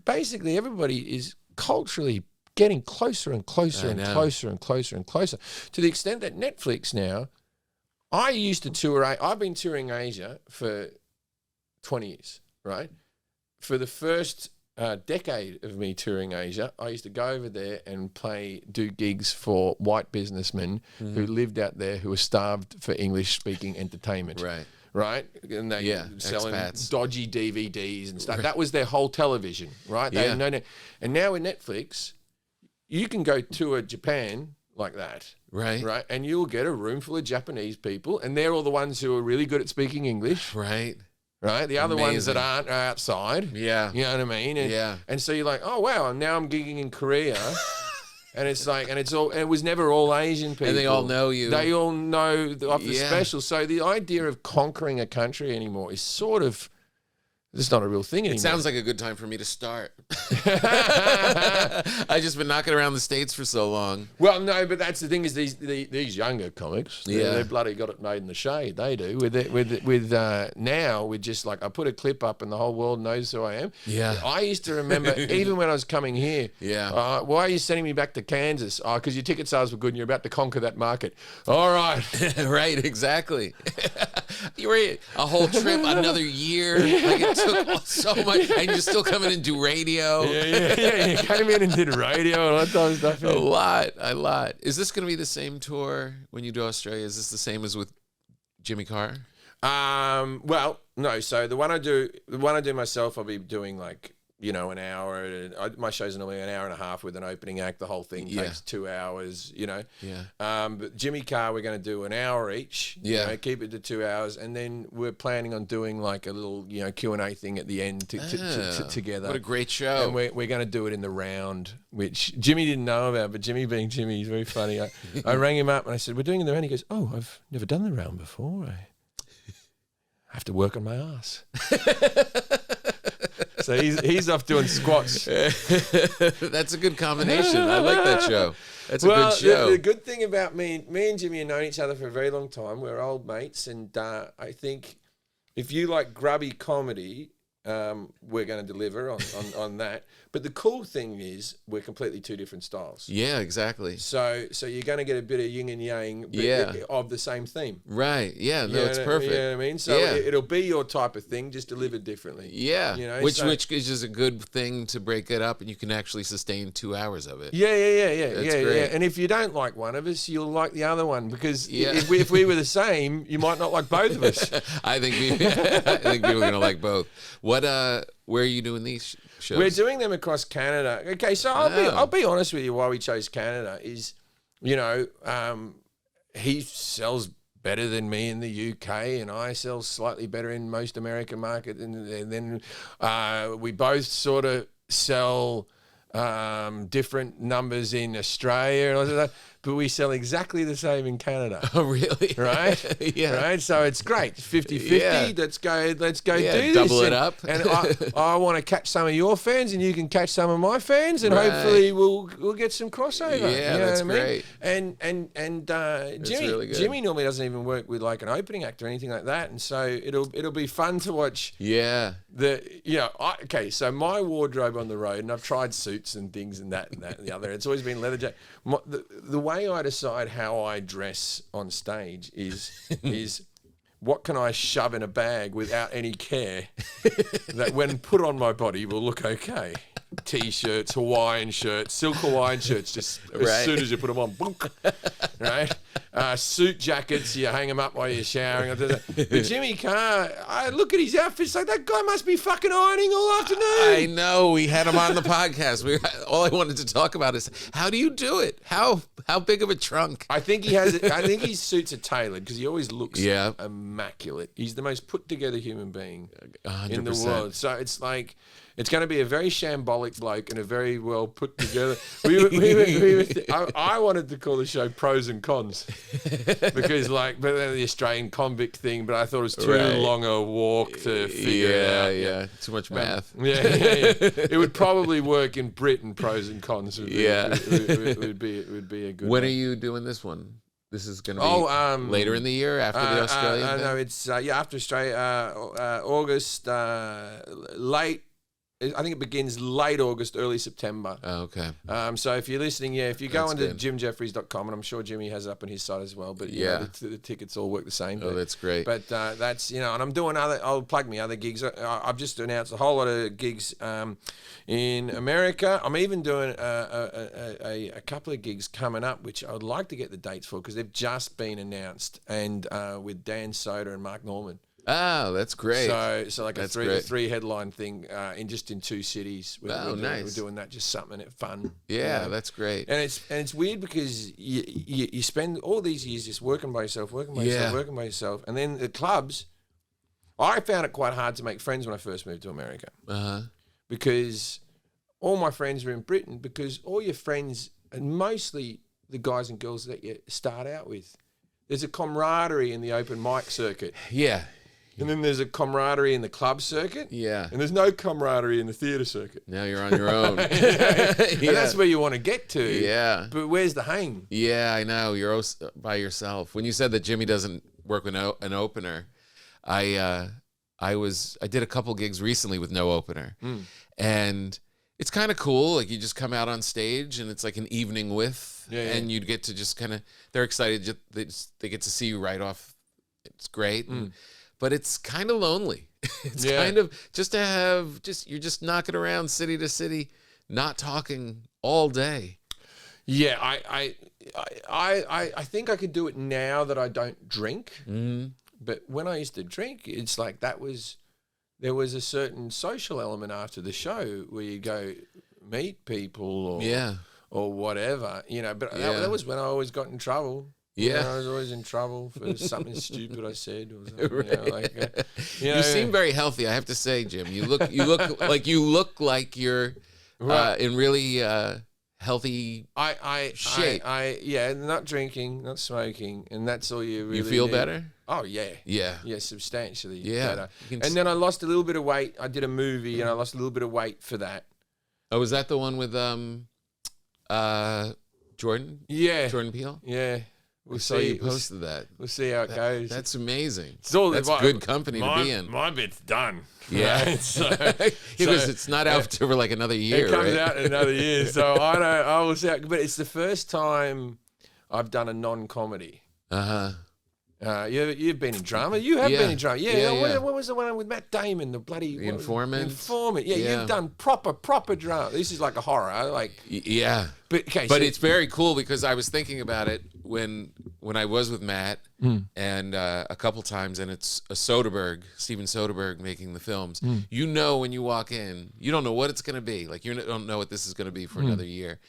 basically everybody is culturally getting closer and closer and closer and closer and closer, to the extent that Netflix now. I used to tour. I've been touring Asia for 20 years, right? For the first decade of me touring Asia, I used to go over there and do gigs for white businessmen who lived out there, who were starved for English-speaking entertainment. Right? And they selling dodgy DVDs and stuff. That was their whole television, right? And now with Netflix, you can go tour Japan like that. Right. And you'll get a room full of Japanese people, and they're all the ones who are really good at speaking English. Right. The other ones that aren't are outside. Yeah. You know what I mean? And, and so you're like, oh wow, and now I'm gigging in Korea. And it's like, and it was never all Asian people. And they all know you. They all know of the special. So the idea of conquering a country anymore is sort of, it's not a real thing anymore. It sounds like a good time for me to start. I've just been knocking around the States for so long. Well, no, but that's the thing is these younger comics, they're bloody got it made in the shade. They do. Now, we're just like, I put a clip up and the whole world knows who I am. Yeah. I used to remember, even when I was coming here, why are you sending me back to Kansas? Oh, because your ticket sales were good and you're about to conquer that market. All right. Right, exactly. You were a whole trip, another year. Like it took so much, and you're still coming in and do radio. Yeah. You came in and did radio and all that type of stuff. A lot. Is this going to be the same tour when you do Australia? Is this the same as with Jimmy Carr? Well, no. So the one I do myself, I'll be doing like, an hour. My shows are normally an hour and a half with an opening act. The whole thing takes 2 hours, But Jimmy Carr, we're going to do an hour each. Yeah. Keep it to 2 hours. And then we're planning on doing like a little, Q&A thing at the end together. What a great show. And we're going to do it in the round, which Jimmy didn't know about, but Jimmy being Jimmy, he's very funny. I rang him up and I said, we're doing it in the round. He goes, oh, I've never done the round before. I have to work on my ass. So he's off doing squats. That's a good combination. I like that show. That's a good show. The good thing about me and Jimmy have known each other for a very long time. We're old mates, and I think if you like grubby comedy, we're going to deliver on that. But the cool thing is we're completely two different styles. Yeah, exactly. So you're going to get a bit of yin and yang of the same theme. Right. Yeah. No, it's perfect. You know what I mean? So it'll be your type of thing, just delivered differently. Yeah. Which is just a good thing to break it up, and you can actually sustain 2 hours of it. Yeah. And if you don't like one of us, you'll like the other one, because if we were the same, you might not like both of us. I think people are going to like both. Where are you doing these shows? We're doing them across Canada. Okay, so I'll be honest with you. Why we chose Canada is, he sells better than me in the UK, and I sell slightly better in most American market, and then we both sort of sell different numbers in Australia, but we sell exactly the same in Canada. Oh, really? Right? Yeah. Right? So it's great. 50-50. Yeah. Let's go do this. Double it up. And I want to catch some of your fans, and you can catch some of my fans, and hopefully we'll get some crossover. Yeah, that's great. And Jimmy, really good. Jimmy normally doesn't even work with like an opening act or anything like that, and so it'll be fun to watch. Yeah. So my wardrobe on the road, and I've tried suits and things and that and the other. It's always been leather jacket. The way I decide how I dress on stage is what can I shove in a bag without any care that when put on my body will look okay. T-shirts, Hawaiian shirts, silk Hawaiian shirts, just as soon as you put them on, boom, right? suit jackets, you hang them up while you're showering. But Jimmy Carr, I look at his outfits like that guy must be fucking ironing all afternoon. I know. We had him on the podcast. All I wanted to talk about is how do you do it? How big of a trunk? I think he has. I think his suits are tailored because he always looks Yeah. immaculate. He's the most put together human being 100%. in the world. So it's like it's going to be a very shambolic bloke and a very well put together. I wanted to call the show Pros and Cons because but then the Australian convict thing. But I thought it was too long a walk to figure it out. Yeah, too much math. Yeah. It would probably work in Britain. Pros and Cons. It would be a good. When one. are you doing this one? This is going to be later in the year after the Australian thing? No, it's after Australia, August, late. I think it begins late August, early September. Oh, okay. So if you're listening, if you go That's onto good. jimjefferies.com, and I'm sure Jimmy has it up on his site as well, but the tickets all work the same. Oh, that's great. But that's, and I'm doing I'll plug me other gigs. I've just announced a whole lot of gigs in America. I'm even doing a couple of gigs coming up, which I would like to get the dates for because they've just been announced, and with Dan Soder and Mark Norman. Oh, that's great. So like That's a three headline thing in 2 cities. We're nice. We're doing that, just something fun. Yeah, that's great. And it's weird because you spend all these years just working by yourself, working by yourself, and then the clubs. I found it quite hard to make friends when I first moved to America because all my friends were in Britain because all your friends, and mostly the guys and girls that you start out with, there's a camaraderie in the open mic circuit. Yeah. And then there's a camaraderie in the club circuit. Yeah. And there's no camaraderie in the theatre circuit. Now you're on your own. And that's where you want to get to. Yeah. But where's the hang? Yeah, I know. You're by yourself. When you said that Jimmy doesn't work with an opener, I did a couple gigs recently with no opener. And it's kind of cool. Like you just come out on stage and it's like an evening with, and you get to just kind of, they're excited. They get to see you right off. It's great. But it's kind of lonely. It's kind of just to have you're just knocking around city to city, not talking all day. Yeah, I think I could do it now that I don't drink. But when I used to drink, it's like there was a certain social element after the show where you go meet people or whatever, But that was when I always got in trouble. Yeah, I was always in trouble for something stupid I said. Or something, You seem very healthy, I have to say, Jim. You look like you're in really healthy shape. Not drinking, not smoking, and that's all you really. You feel need. better? Oh yeah, yeah, substantially better. And then I lost a little bit of weight. I did a movie, and I lost a little bit of weight for that. Oh, was that the one with Jordan? Yeah, Jordan Peele. Yeah. We'll see. You posted that. We'll see how it goes. That's amazing. That's good company to be in. My bit's done. Yeah, right? it's not out for like another year. It comes out in another year, so I will see. But it's the first time I've done a non-comedy. You've been in drama. You have been in drama. What was the one with Matt Damon? The bloody The Informant. Informant. Yeah, you've done proper drama. This is like a horror. Yeah. But it's very cool because I was thinking about it when I was with Matt and a couple times, and it's Steven Soderbergh making the films. You know when you walk in, you don't know what it's going to be. Like you don't know what this is going to be for another year.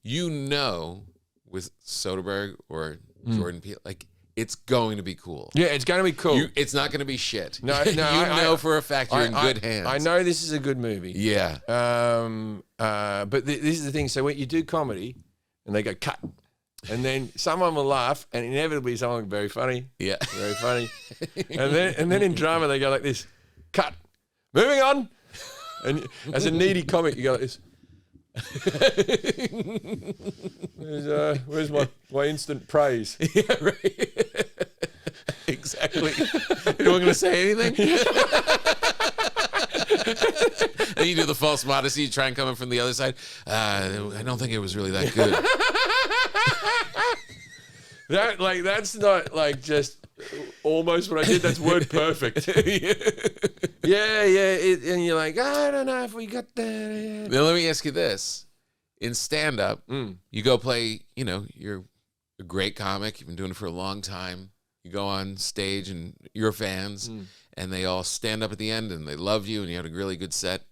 You know with Soderbergh or Jordan Peele, like it's going to be cool. Yeah, it's going to be cool. It's not going to be shit. No, you know for a fact you're in good hands. I know this is a good movie. Yeah. But this is the thing. So when you do comedy, and they go cut, and then someone will laugh, and inevitably someone will be very funny. Yeah. Very funny. and then in drama they go like this, cut, moving on. And as a needy comic, you go like this. Where's my instant praise? Yeah, right. Exactly. You weren't going to say anything? And you do the false modesty, you try and come in from the other side. I don't think it was really that good. That's not like just almost what I did. That's word perfect. Yeah. And you're like, I don't know if we got that. Now let me ask you this: in stand-up, you go play, your a great comic. You've been doing it for a long time. You go on stage and your fans, and they all stand up at the end and they love you, and you have a really good set.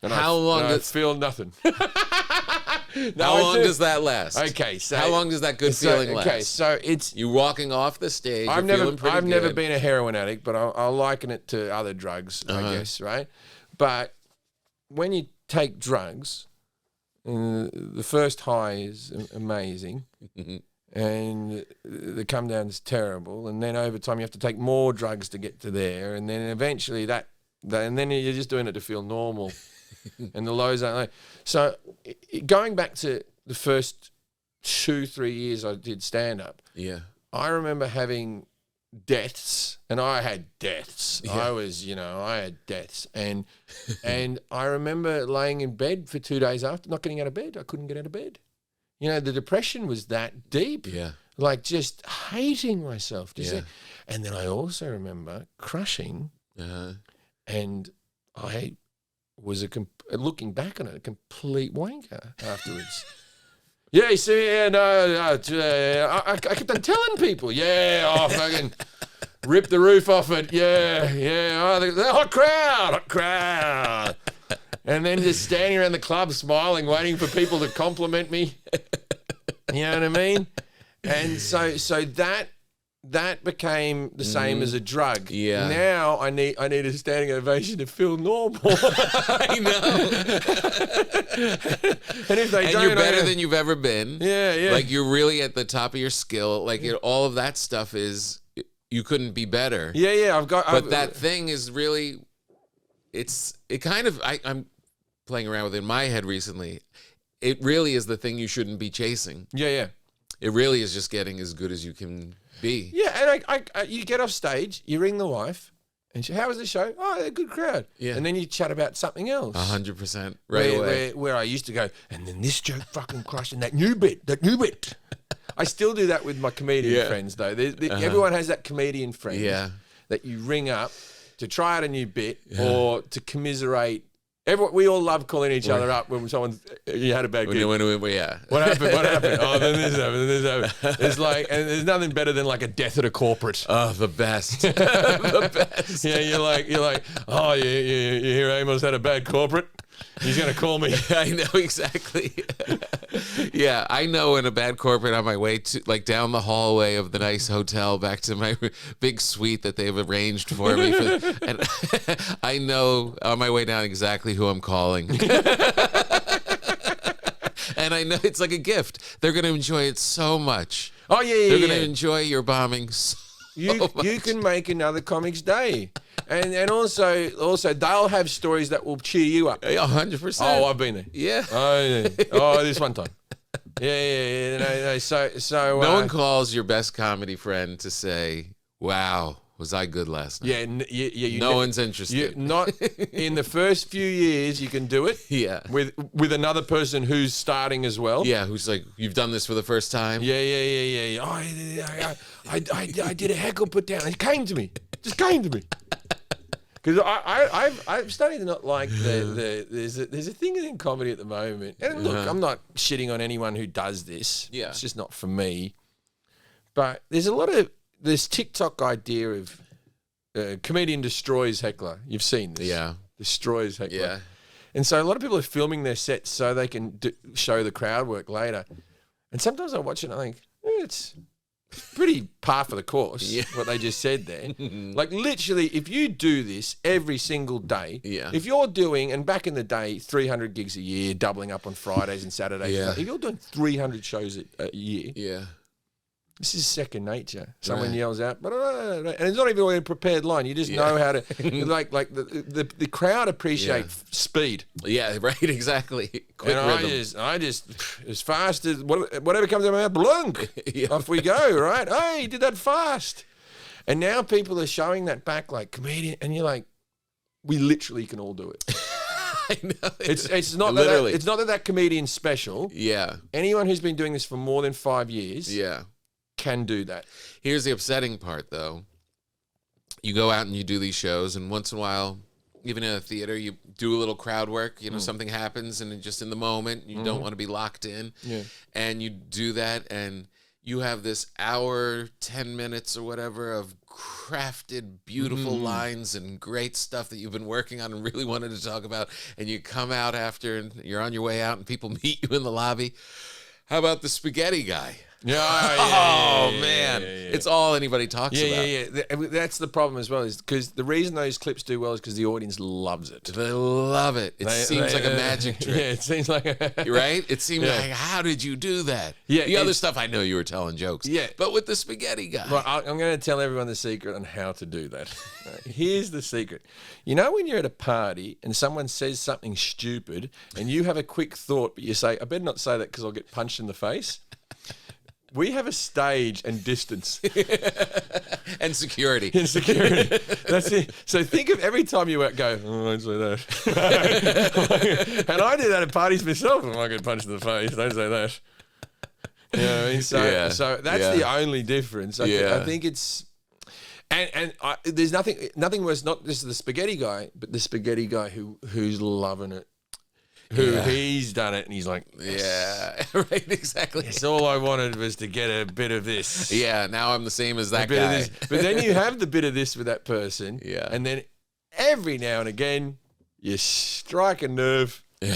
And how long I does feel nothing? how long does that last? Okay, so how long does that good feeling last? Okay, so it's you walking off the stage. I've never never been a heroin addict, but I'll liken it to other drugs, I guess, right? But when you take drugs, the first high is amazing. And the come down is terrible, and then over time you have to take more drugs to get to there, and then eventually and then you're just doing it to feel normal, and the lows aren't low. So going back to the first 2-3 years I did stand up, I remember having deaths, and I had deaths. I had deaths, and I remember laying in bed for 2 days after, not getting out of bed. I couldn't get out of bed. You know, the depression was that deep. Yeah. Like just hating myself. And then I also remember crushing, and I was looking back on it, a complete wanker afterwards. Yeah, you see, I kept on telling people, fucking rip the roof off it. The hot crowd. And then just standing around the club smiling, waiting for people to compliment me. You know what I mean? And so that became the same as a drug. Yeah. Now I need a standing ovation to feel normal. I know. And if they don't, you're better than you've ever been. Yeah. Like you're really at the top of your skill. Like all of that stuff is you couldn't be better. Yeah. But that thing is really, I'm playing around with it in my head recently. It really is the thing you shouldn't be chasing. Yeah. It really is just getting as good as you can be. Yeah, and you get off stage, you ring the wife, and she, how was the show? Oh, a good crowd. Yeah. And then you chat about something else. 100%. Right away. Where I used to go, and then this joke fucking crushed, and that new bit. I still do that with my comedian friends, though. Everyone has that comedian friend that you ring up to try out a new bit or to commiserate. We all love calling each other up when you had a bad gig. What happened? Oh, then this happened. It's like, and there's nothing better than like a death at a corporate. Oh, the best. The best. Yeah, you're like, oh, you hear Amos had a bad corporate? He's going to call me. I know, exactly. Yeah, I know in a bad corporate on my way to, like, down the hallway of the nice hotel back to my big suite that they've arranged for me. And I know on my way down exactly who I'm calling. And I know it's like a gift. They're going to enjoy it so much. Oh, yeah. They're going to enjoy your bombing so much. You can make another Comics Day. And also they'll have stories that will cheer you up. 100%. Oh, I've been there. Yeah. Oh, this one time. Yeah. No. So no one calls your best comedy friend to say, "Wow, was I good last night?" Yeah. No one's interested. Not in the first few years. You can do it. Yeah. With another person who's starting as well. Yeah. Who's like, you've done this for the first time. Yeah. Oh, I did a heckle put down. It came to me. Just came to me. Because I'm starting to not like there's a thing in comedy at the moment. And look, I'm not shitting on anyone who does this. Yeah. It's just not for me. But there's a lot of this TikTok idea of comedian destroys heckler. You've seen this. Yeah. Destroys heckler. Yeah. And so a lot of people are filming their sets so they can show the crowd work later. And sometimes I watch it and I think, it's pretty par for the course, what they just said there. Like literally, if you do this every single day, if you're doing, and back in the day, 300 gigs a year, doubling up on Fridays and Saturdays, if you're doing 300 shows a year, this is second nature. Someone yells out, and it's not even a prepared line. You just know how to, like the crowd appreciate speed. Yeah, right, exactly. Quick rhythm. I just as fast as whatever comes out of my mouth, blunk. Off we go, right? Hey, you did that fast. And now people are showing that back like comedian, and you're like, we literally can all do it. I know. It's not literally. It's not that comedian's special. Yeah. Anyone who's been doing this for more than 5 years. Yeah. Can do that. Here's the upsetting part, though. You go out and you do these shows, and once in a while, even in a theater, you do a little crowd work. You know, something happens, and just in the moment, you don't want to be locked in. Yeah. And you do that, and you have this hour, 10 minutes or whatever of crafted, beautiful lines and great stuff that you've been working on and really wanted to talk about, and you come out after and you're on your way out and people meet you in the lobby. How about the spaghetti guy? Oh, man. Yeah. It's all anybody talks about. Yeah. That's the problem as well, is because the reason those clips do well is because the audience loves it. They love it. It seems like a magic trick. Yeah, it seems like right? It seems like, how did you do that? Yeah, the other stuff, I know you were telling jokes. Yeah. But with the spaghetti guy. Well, I'm going to tell everyone the secret on how to do that. Here's the secret. You know when you're at a party and someone says something stupid and you have a quick thought, but you say, I better not say that because I'll get punched in the face? We have a stage and distance. And security. That's it. So think of every time you go, oh, don't say that. And I do that at parties myself. I might get punched in the face. Don't say that. You know what I mean? So that's the only difference. I think it's... And there's nothing worse, not just the spaghetti guy, but the spaghetti guy who's loving it. He's done it and he's like, yeah, right, exactly. Yes, all I wanted was to get a bit of this. Yeah, now I'm the same as that guy. But then you have the bit of this with that person. Yeah. And then every now and again, you strike a nerve. Yeah.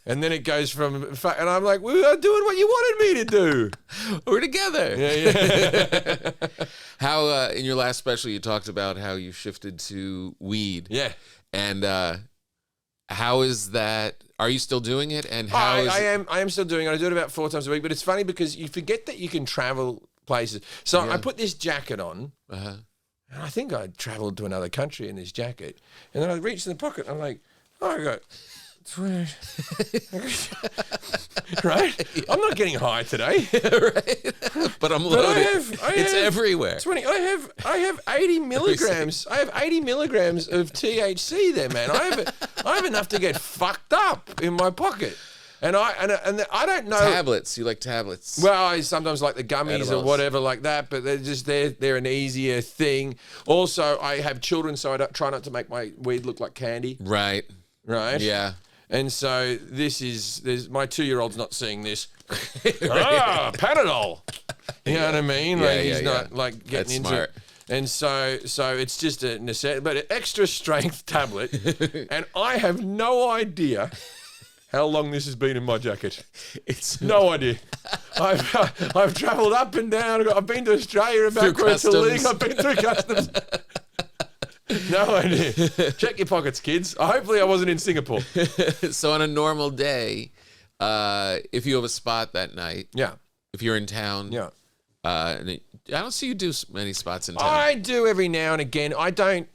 And then it goes from, and I'm like, we are doing what you wanted me to do. We're together. Yeah. How, in your last special, you talked about how you shifted to weed. Yeah. And, how is that? Are you still doing it? And how I am still doing it. I do it about 4 times a week, but it's funny because you forget that you can travel places. So I put this jacket on, and I think I traveled to another country in this jacket, and then I reached in the pocket, and I'm like, oh, I got... right? I'm not getting high today. Right? But I'm loaded. It's everywhere. 20. I have 80 milligrams. I have 80 milligrams of THC there, man. I have enough to get fucked up in my pocket. And I don't know. Tablets. You like tablets? Well, I sometimes like the gummies Edibles. or whatever like that, but they're an easier thing. Also, I have children, so I try not to make my weed look like candy. Right. Right. Yeah. And so there's my 2-year-old's not seeing this. Panadol. You know what I mean? Like he's not like getting into smart. it. And so it's just a necessity, but an extra strength tablet. And I have no idea how long this has been in my jacket. It's no idea. I've travelled up and down. I've been to Australia and backwards to Leeds. I've been through customs. No idea. Check your pockets, kids. Hopefully I wasn't in Singapore. So on a normal day, if you have a spot that night, if you're in town, and I don't see you do many spots in town. I do every now and again. I don't.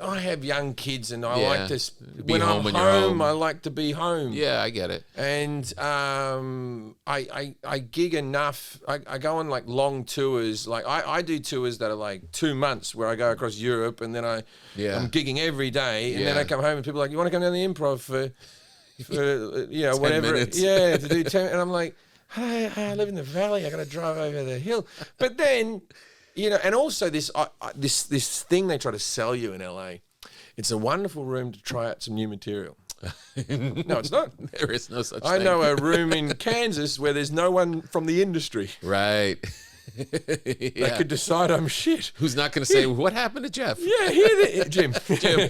I have young kids, and I like to be when home I'm when home, you're home. I like to be home. Yeah, I get it. And I gig enough. I go on like long tours. Like I do tours that are like 2 months, where I go across Europe, and then I'm gigging every day, and then I come home, and people are like, you want to come down the Improv for whatever, minutes. to do 10, and I'm like, hey, I live in the valley. I got to drive over the hill, but then. And also this thing they try to sell you in LA. It's a wonderful room to try out some new material. No, it's not. There is no such thing. I know a room in Kansas where there's no one from the industry. Right. They could decide I'm shit. Who's not going to say, what happened to Jeff? Yeah, Jim. Jim.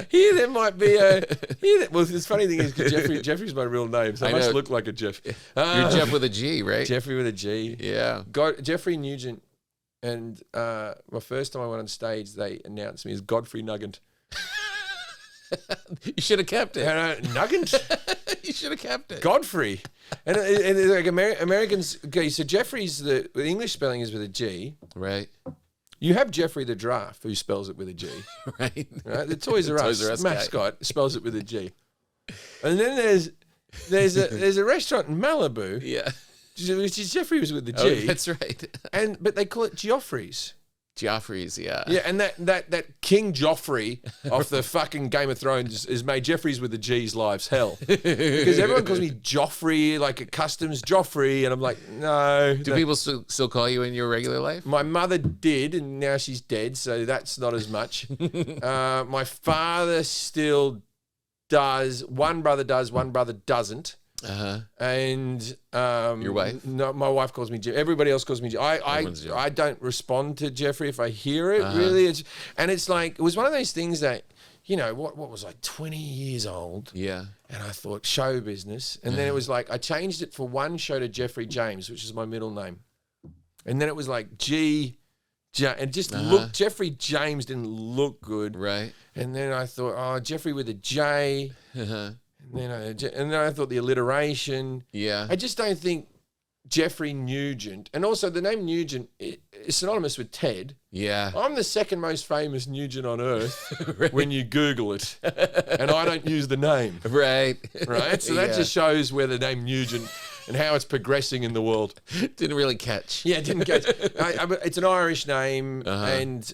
Here there might be well, the funny thing is, because Jeffrey's my real name, so I must look like a Jeff. You're Jeff with a G, right? Jeffrey with a G. Yeah. Jeffrey Nugent. And my first time I went on stage, they announced me as Godfrey Nugent. You should have kept it. Nugent? You should have kept it. Godfrey. And like Americans, okay, so Jeffrey's, the English spelling is with a G. Right. You have Jeffrey the Giraffe, who spells it with a G. Right. The Toys R Us mascot spells it with a G. And then there's a restaurant in Malibu. Yeah. Which is Jeffrey was with the G. Oh, that's right. But they call it Geoffrey's. Joffrey's, yeah. Yeah, and that King Joffrey off the fucking Game of Thrones has made Jeffries with the G's lives hell. Because everyone calls me Joffrey, like at customs, Joffrey, and I'm like, no. Do people still call you in your regular life? My mother did, and now she's dead, so that's not as much. My father still does. One brother does, one brother doesn't. And Your wife? No, my wife calls me Jeffrey. Everybody else calls me Jeffrey. I don't respond to Jeffrey if I hear it, really. It's like, it was one of those things that, what was I, 20 years old? Yeah. And I thought, show business. And then it was like, I changed it for one show to Jeffrey James, which is my middle name. And then it was like and just looked, Jeffrey James didn't look good. Right. And then I thought, Jeffrey with a J. And then I thought the alliteration. Yeah. I just don't think Jeffrey Nugent, and also the name Nugent is synonymous with Ted. Yeah. I'm the second most famous Nugent on earth when you Google it, and I don't use the name. Right. Right? So that just shows where the name Nugent and how it's progressing in the world. Didn't really catch. Yeah, it didn't catch. It's an Irish name, and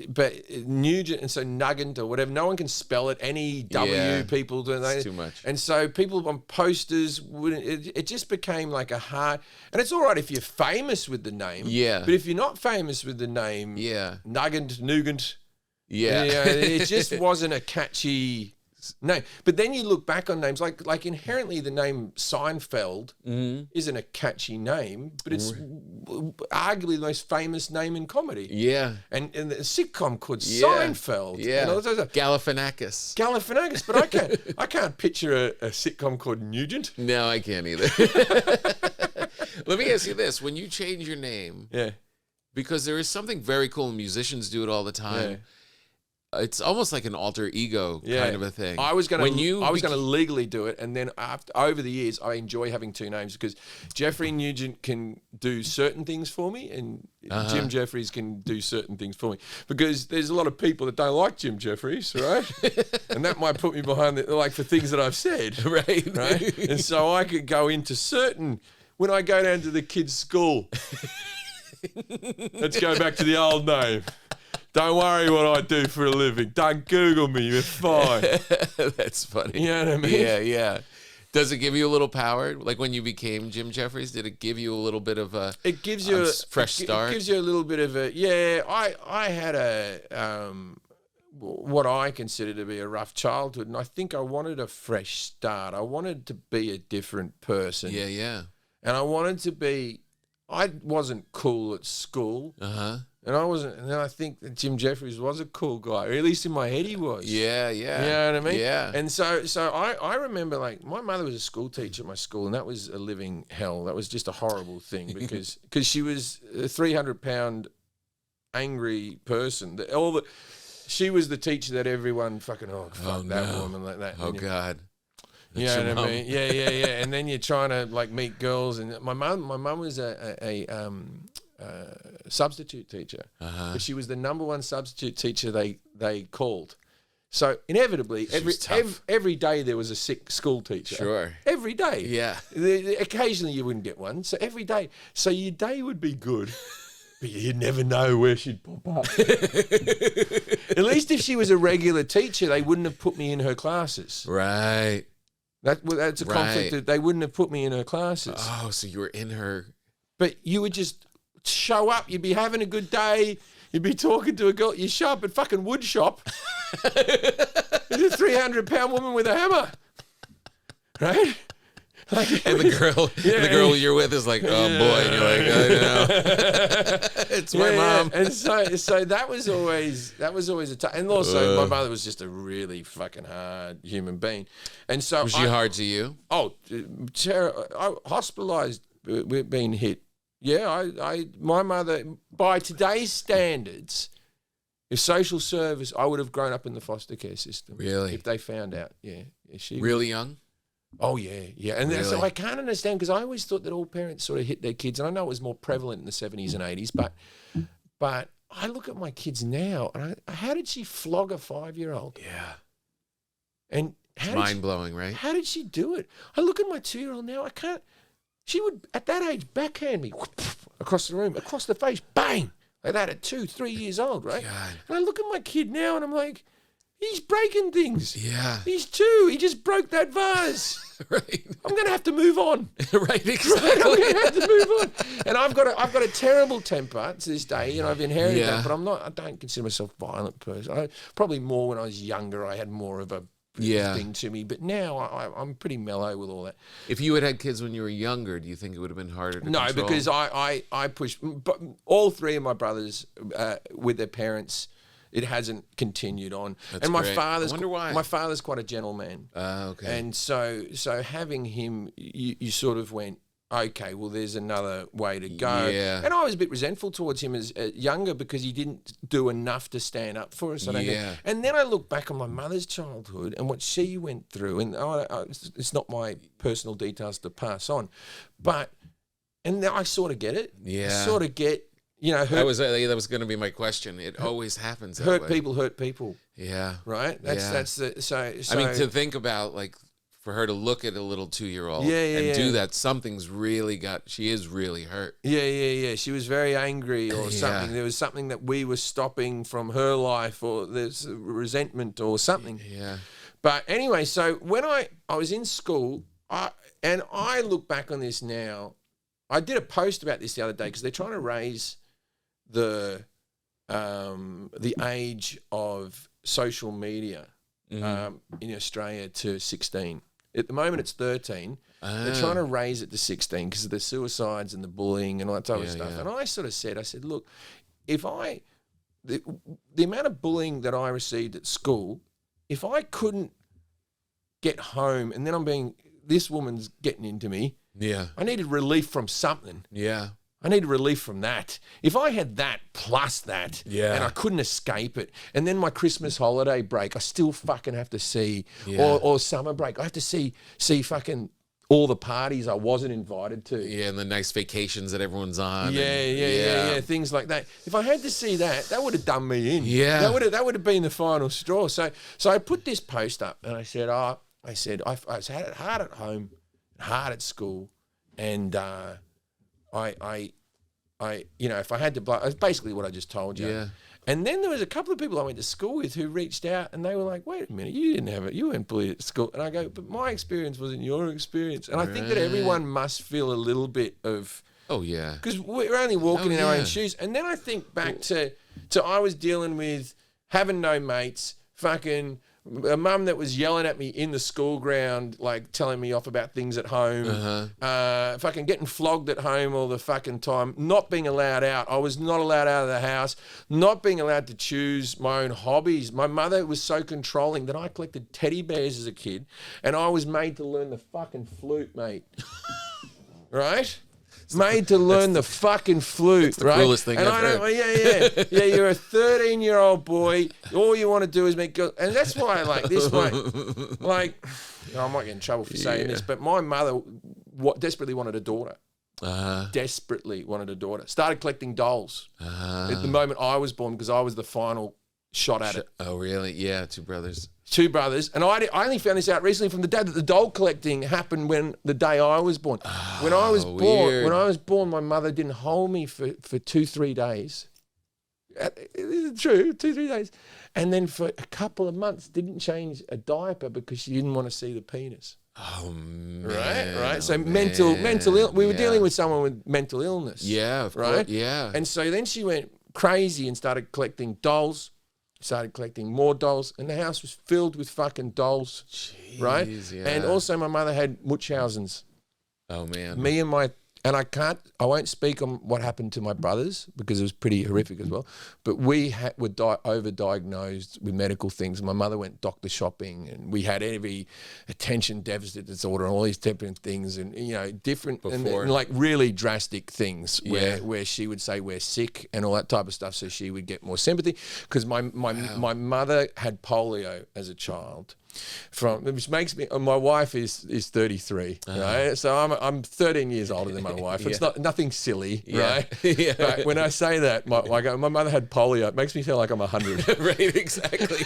but Nugent, and so Nugent or whatever, no one can spell it. Any W people do it's too much. And so people on posters wouldn't. It just became like a hard. And it's all right if you're famous with the name. Yeah. But if you're not famous with the name, Nugent. Yeah. It just wasn't a catchy name. But then you look back on names like inherently the name Seinfeld isn't a catchy name, but it's arguably the most famous name in comedy. Yeah. And the sitcom called Seinfeld. Yeah. Galifianakis. But I can't picture a sitcom called Nugent. No, I can't either. Let me ask you this. When you change your name, because there is something very cool, and musicians do it all the time. It's almost like an alter ego kind of a thing. I was going to legally do it, and then over the years, I enjoy having two names because Jeffrey Nugent can do certain things for me, and Jim Jefferies can do certain things for me. Because there's a lot of people that don't like Jim Jefferies, right? And that might put me behind for things that I've said, right? And so I could go into certain when I go down to the kids' school. Let's go back to the old name. Don't worry what I do for a living. Don't Google me. You're fine. That's funny. You know what I mean? Yeah. Does it give you a little power? Like when you became Jim Jefferies, did it give you a little bit of a It gives you a fresh start? It gives you a little bit of a I had a what I consider to be a rough childhood, and I think I wanted a fresh start. I wanted to be a different person. Yeah. And I wanted to be. I wasn't cool at school. And I wasn't, and then I think that Jim Jefferies was a cool guy, or at least in my head he was. Yeah. You know what I mean? Yeah. And so I remember, like, my mother was a school teacher at my school, and that was a living hell. That was just a horrible thing because she was a 300-pound angry person. She was the teacher that everyone fucking, that woman like that. Oh, God. You know what I mean? Yeah. And then you're trying to, like, meet girls, and my mum was a substitute teacher, but she was the number one substitute teacher they called. So inevitably, every day there was a sick school teacher. Sure. Every day. Yeah. Occasionally you wouldn't get one. So every day. So your day would be good, but you'd never know where she'd pop up. At least if she was a regular teacher, they wouldn't have put me in her classes. Right. That's a conflict that they wouldn't have put me in her classes. Oh, so you were in her. But you would just show up. You'd be having a good day. You'd be talking to a girl. You show up at fucking wood shop. There's a 300-pound woman with a hammer, right? And the girl you're with is like, oh boy, and you're like, I know, it's my mom. And so that was always a tough. And also, my mother was just a really fucking hard human being. And so was she hard to you? Oh, hospitalized, being hit. Yeah, my mother, by today's standards, if social service, I would have grown up in the foster care system. Really? If they found out, she really young. Oh yeah. And really? So I can't understand, because I always thought that all parents sort of hit their kids, and I know it was more prevalent in the 70s and 80s, but I look at my kids now, and how did she flog a 5-year-old? Yeah. And it's mind-blowing, right? How did she do it? I look at my 2-year-old now, I can't. She would, at that age, backhand me across the room, across the face, bang, like that at 2-3 years old, right? God. And I look at my kid now, and I'm like, he's breaking things. Yeah. He's 2. He just broke that vase. Right. I'm going to have to move on. Right, exactly. Right? I'm going to have to move on. And I've got a terrible temper to this day, and I've inherited that, but I don't consider myself a violent person. Probably more when I was younger, I had more of a thing to me. But now I'm pretty mellow with all that. If you had kids when you were younger, do you think it would have been harder to control? Because I pushed. But all three of my brothers with their parents, it hasn't continued on. That's and my great. father's I wonder why. My father's quite a gentleman. Okay. And so having him, you sort of went, okay, well, there's another way to go. Yeah. And I was a bit resentful towards him as younger because he didn't do enough to stand up for us. I don't think. And then I look back on my mother's childhood and what she went through, and it's not my personal details to pass on, and I sort of get it. Yeah. I sort of get, hurt. That was going to be my question. It always happens that way. Hurt people. Yeah. Right? That's so I mean, to think about, like, for her to look at a little 2-year-old and do that, something's really she is really hurt. Yeah. She was very angry or something. There was something that we were stopping from her life, or there's resentment or something. Yeah. But anyway, so when I was in school, and I look back on this now, I did a post about this the other day because they're trying to raise the age of social media in Australia to 16. At the moment, it's 13. They're trying to raise it to 16 because of the suicides and the bullying and all that type of stuff. Yeah. And I sort of said, look, if the amount of bullying that I received at school, if I couldn't get home and then this woman's getting into me, I needed relief from something. Yeah. I needed relief from that. If I had that plus that, and I couldn't escape it, and then my Christmas holiday break, I still fucking have to see, or summer break, I have to see fucking all the parties I wasn't invited to. Yeah, and the nice vacations that everyone's on. Yeah, things like that. If I had to see that would have done me in. Yeah. That would have been the final straw. So I put this post up, and I said, I had it hard at home, hard at school, and if I had to blow, it's basically what I just told you. Yeah. And then there was a couple of people I went to school with who reached out and they were like, wait a minute, you didn't have it. You weren't bullied at school. And I go, but my experience wasn't your experience. And I think that everyone must feel a little bit of... Oh, yeah. Because we're only walking in our own shoes. And then I think back to I was dealing with having no mates, fucking... a mum that was yelling at me in the school ground, like telling me off about things at home, fucking getting flogged at home all the fucking time, not being allowed out. I was not allowed out of the house, not being allowed to choose my own hobbies. My mother was so controlling that I collected teddy bears as a kid and I was made to learn the fucking flute, mate. Right? Made to learn the fucking flute, the right? coolest thing I've heard. Yeah. You're a 13-year-old boy. All you want to do is make girls, and that's why, I might get in trouble for saying this, but my mother desperately wanted a daughter. Desperately wanted a daughter. Started collecting dolls at the moment I was born because I was the final shot at it. Oh, really? Yeah, two brothers. And I only found this out recently from the dad that the doll collecting happened when the day I was born. When I was born, my mother didn't hold me for 2-3 days. True, 2-3 days, and then for a couple of months didn't change a diaper because she didn't want to see the penis. Oh man! Right. So mental ill. We were dealing with someone with mental illness. Yeah, of course. Yeah. And so then she went crazy and started collecting dolls. Started collecting more dolls, and the house was filled with fucking dolls. Jeez, right? Yeah. And also my mother had Munchausen's. Oh man. I won't speak on what happened to my brothers because it was pretty horrific as well. But we were overdiagnosed with medical things. My mother went doctor shopping, and we had every attention deficit disorder and all these different things, and different and like really drastic things where she would say we're sick and all that type of stuff, so she would get more sympathy because my mother had polio as a child. Which makes me, my wife is 33, right? So I'm 13 years older than my wife. It's nothing silly, right? Yeah. But when I say that, my mother had polio. It makes me feel like I'm 100. Right, exactly.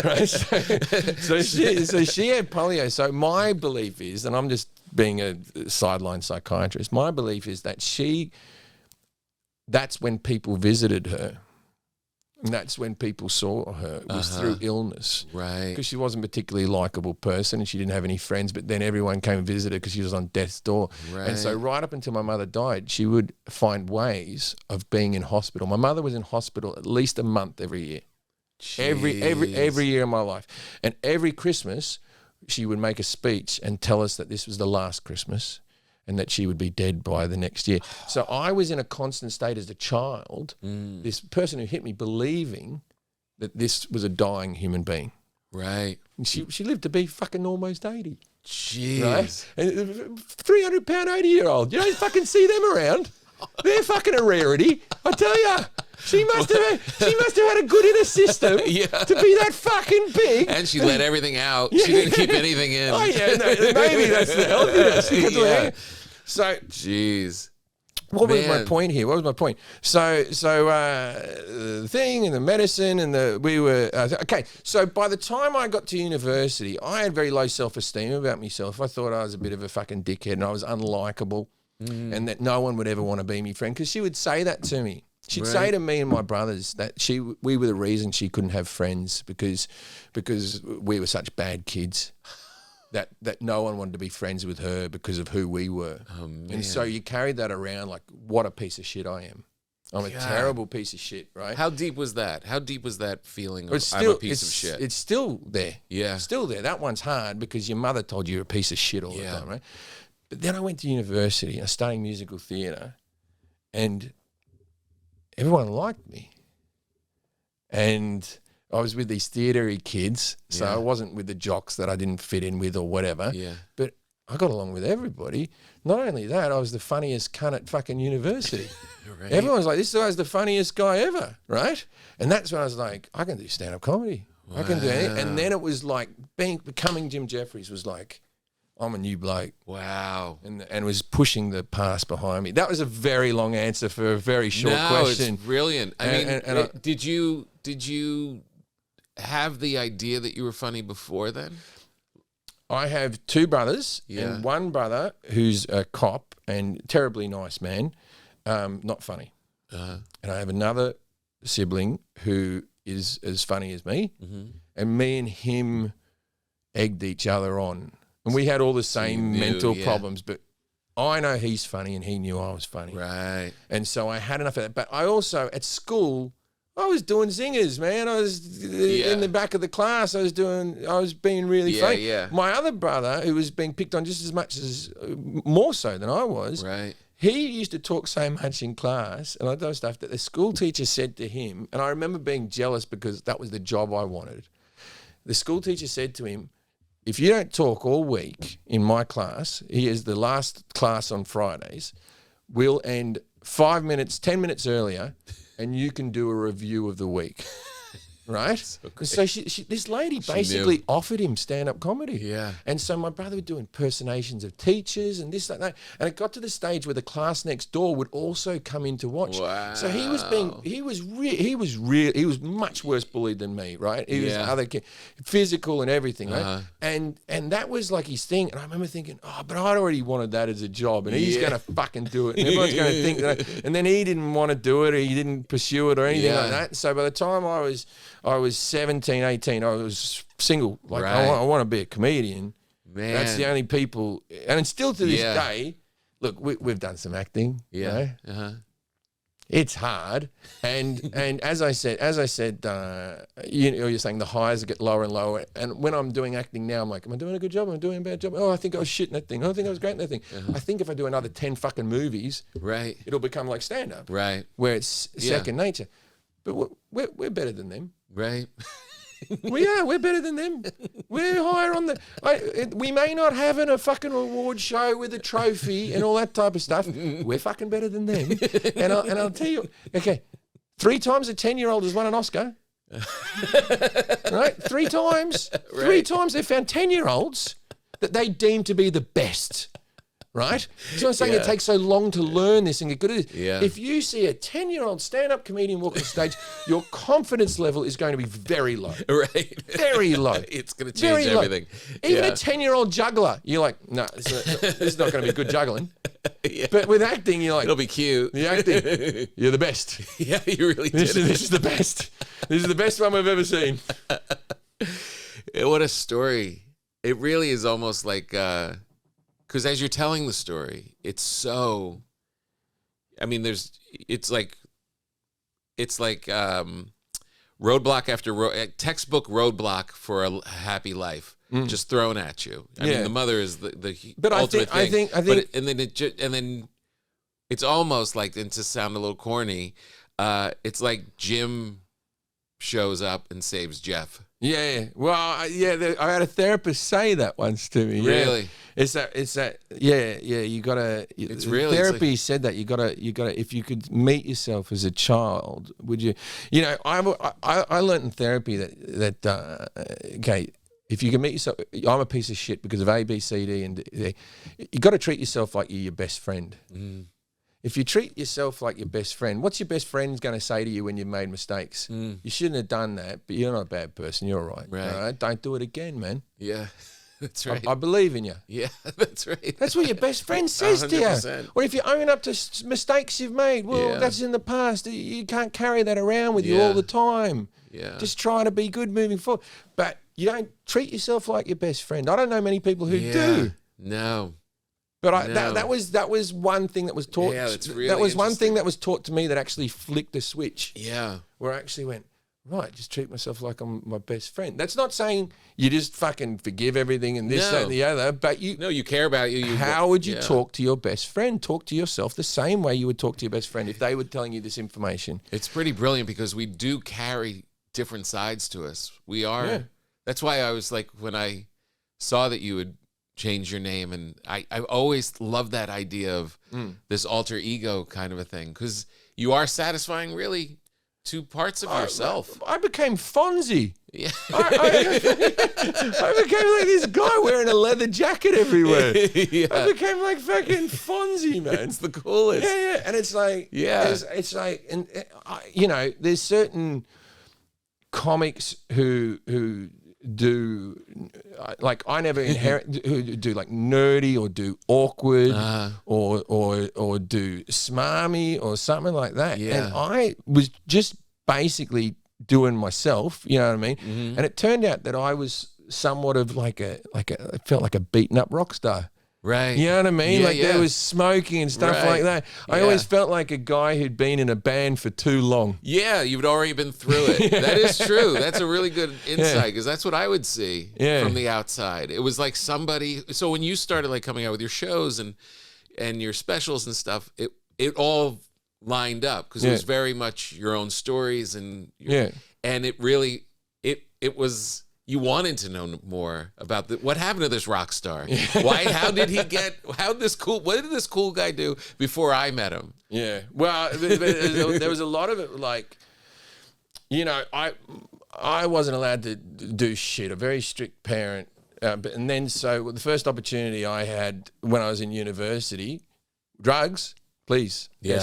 Right. So she had polio. So my belief is, and I'm just being a sideline psychiatrist, my belief is that that's when people visited her. And that's when people saw her, was through illness. Right. Because she wasn't a particularly likable person and she didn't have any friends, but then everyone came and visited her because she was on death's door. Right. And so right up until my mother died, she would find ways of being in hospital. My mother was in hospital at least a month every year. Every year of my life. And every Christmas, she would make a speech and tell us that this was the last Christmas and that she would be dead by the next year. So I was in a constant state as a child, this person who hit me believing that this was a dying human being. Right. And she lived to be fucking almost 80. Jeez. Right? And 300-pound 80-year-old. You don't fucking see them around. They're fucking a rarity. I tell you. She must have had a good inner system to be that fucking big. And she let everything out. She didn't keep anything in. Oh, yeah. No, maybe that's the healthiness. So, jeez. What was my point here? What was my point? So the thing and the medicine and okay. So by the time I got to university, I had very low self-esteem about myself. I thought I was a bit of a fucking dickhead and I was unlikable and that no one would ever want to be my friend because she would say that to me. She'd say to me and my brothers that we were the reason she couldn't have friends because we were such bad kids. That no one wanted to be friends with her because of who we were. Oh, man. And so you carried that around like, what a piece of shit I am. I'm a terrible piece of shit, right? How deep was that? How deep was that feeling of I'm a piece of shit? It's still there. Yeah. It's still there. That one's hard because your mother told you you're a piece of shit all the time, right? But then I went to university. I was studying musical theatre and everyone liked me. And I was with these theatre-y kids, so I wasn't with the jocks that I didn't fit in with or whatever. Yeah. But I got along with everybody. Not only that, I was the funniest cunt at fucking university. Right. Everyone's like, this guy's the funniest guy ever, right? And that's when I was like, I can do stand-up comedy. Wow. I can do anything. And then it was like becoming Jim Jefferies was like, I'm a new bloke. Wow. And was pushing the past behind me. That was a very long answer for a very short question. It's brilliant. I mean, did you have the idea that you were funny before then? I have two brothers and one brother who's a cop and terribly nice man, not funny. And I have another sibling who is as funny as me, and me and him egged each other on. And we had all the same mental problems, but I know he's funny and he knew I was funny. Right. And so I had enough of that. But I also, at school, I was doing zingers, man. I was in the back of the class. I was being really funny. Yeah. My other brother, who was being picked on just as much as, more so than I was, right. He used to talk so much in class and all that stuff that the school teacher said to him, and I remember being jealous because that was the job I wanted. The school teacher said to him, if you don't talk all week in my class, he is the last class on Fridays, we'll end 5 minutes, 10 minutes earlier, and you can do a review of the week. Right? So this lady basically offered him stand-up comedy. Yeah. And so my brother would do impersonations of teachers and this, that. And it got to the stage where the class next door would also come in to watch. Wow. So he was much worse bullied than me, right? He was physical and everything, right? And that was like his thing. And I remember thinking, but I'd already wanted that as a job and he's going to fucking do it. And everyone's going to think that. And then he didn't want to do it or he didn't pursue it or anything like that. So by the time I was 17, 18. I was single. Like, right. I want to be a comedian. Man. That's the only people. And still to this day, look, we've done some acting. Yeah. You know? It's hard. And as I said, you're saying the highs get lower and lower. And when I'm doing acting now, I'm like, am I doing a good job? Am I doing a bad job? Oh, I think I was shit in that thing. Oh, I think I was great in that thing. I think if I do another 10 fucking movies, right, it'll become like stand-up. Right. Where it's second nature. But we're better than them. Right. We're better than them. We're higher on the... we may not have a fucking award show with a trophy and all that type of stuff. We're fucking better than them. And I'll tell you, okay, 3 times a 10-year-old has won an Oscar. Right? 3 times. Right. 3 times they found 10-year-olds that they deem to be the best. Right? So I'm saying it takes so long to learn this and get good at it. Yeah. If you see a 10-year-old stand-up comedian walk on stage, your confidence level is going to be very low. Right. Very low. It's going to change everything. Even a 10-year-old juggler, you're like, no, this is not going to be good juggling. But with acting, you're like... It'll be cute. The acting, you're the best. Yeah, you really did. This is the best. This is the best one we've ever seen. What a story. It really is almost like... Because as you're telling the story, it's so, I mean, it's like roadblock after textbook roadblock for a happy life, just thrown at you. I mean, the mother is the but ultimate I thing. think, but and then it's almost like, and to sound a little corny, it's like Jim shows up and saves Jeff. Yeah. Well, I had a therapist say that once to me. Really? Yeah. It's that. Yeah. You gotta. It's really therapy said that you gotta. If you could meet yourself as a child, would you? You know, I learned in therapy that okay, if you can meet yourself, I'm a piece of shit because of A, B, C, D, and D. You got to treat yourself like you're your best friend. Mm. If you treat yourself like your best friend, what's your best friend going to say to you when you've made mistakes? Mm. You shouldn't have done that, but you're not a bad person. You're all right. Right. All right? Don't do it again, man. Yeah, that's right. I believe in you. Yeah, that's right. That's what your best friend says 100%. to you. Or if you own up to mistakes you've made, well, that's in the past. You can't carry that around with you all the time. Yeah. Just try to be good moving forward. But you don't treat yourself like your best friend. I don't know many people who do. No. But that was one thing that was taught. Yeah, that's really that was one thing that was taught to me that actually flicked a switch. Yeah, where I actually went, right, just treat myself like I'm my best friend. That's not saying you just fucking forgive everything and this, that, and the other. But you care about you. How would you talk to your best friend? Talk to yourself the same way you would talk to your best friend if they were telling you this information. It's pretty brilliant because we do carry different sides to us. We are. Yeah. That's why I was like, when I saw that you would change your name, and I always loved that idea of this alter ego kind of a thing, because you are satisfying really two parts of yourself. I became Fonzie. Yeah. I became like this guy wearing a leather jacket everywhere. Yeah. I became like fucking Fonzie, man. It's the coolest. Yeah. And it's like, it's like, and you know, there's certain comics who do, like, I never inherit who do like nerdy or do awkward or do smarmy or something like that. Yeah. And I was just basically doing myself, you know what I mean? Mm-hmm. And it turned out that I was somewhat of I felt like a beaten up rock star. Right. You know what I mean? There was smoking and stuff like that. I always felt like a guy who'd been in a band for too long. Yeah, you'd already been through it. That is true. That's a really good insight, because that's what I would see from the outside. It was like somebody. So when you started like coming out with your shows and your specials and stuff, it all lined up, because it was very much your own stories and it really it was. You wanted to know more about what happened to this rock star. Why? What did this cool guy do before I met him? Yeah. Well, there was a lot of it, like, you know, I wasn't allowed to do shit. A very strict parent. And then so the first opportunity I had when I was in university, drugs, please. Yeah.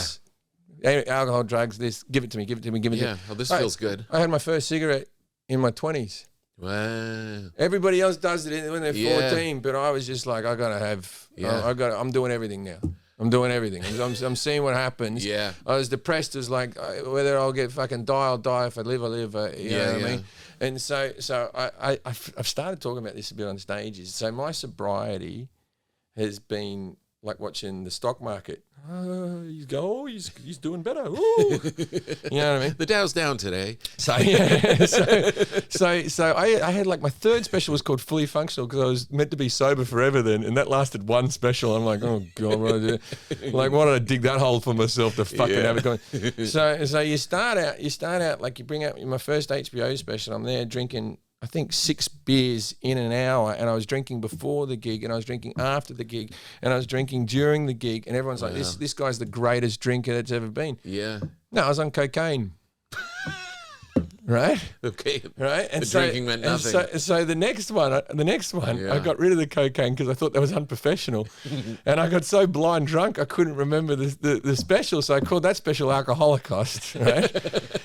Yes. Alcohol, drugs, this, give it to me. Yeah. Well, this feels good. I had my first cigarette in my 20s. Wow. Everybody else does it when they're 14, but I was just like, I gotta have. I'm doing everything now. I'm doing everything. I'm seeing what happens. Yeah. I was depressed. It was like, whether I'll get fucking die, I'll die. If I live, I live. You know what I mean? And so I've started talking about this a bit on stages. So my sobriety has been like watching the stock market. He's doing better. Ooh. You know what I mean? The Dow's down today. So so I had like my third special was called Fully Functional, because I was meant to be sober forever then, and that lasted one special. I'm like, oh god, what did I do? Like, why did I dig that hole for myself to fucking have it going? So you start out like, you bring out my first HBO special. I'm there drinking, I think, 6 beers in an hour, and I was drinking before the gig, and I was drinking after the gig, and I was drinking during the gig, and everyone's like, this guy's the greatest drinker that's ever been. Yeah. No, I was on cocaine. Right? Okay. Right? And drinking meant nothing. So the next one, I got rid of the cocaine because I thought that was unprofessional. And I got so blind drunk I couldn't remember the special, so I called that special Alcoholocaust, right?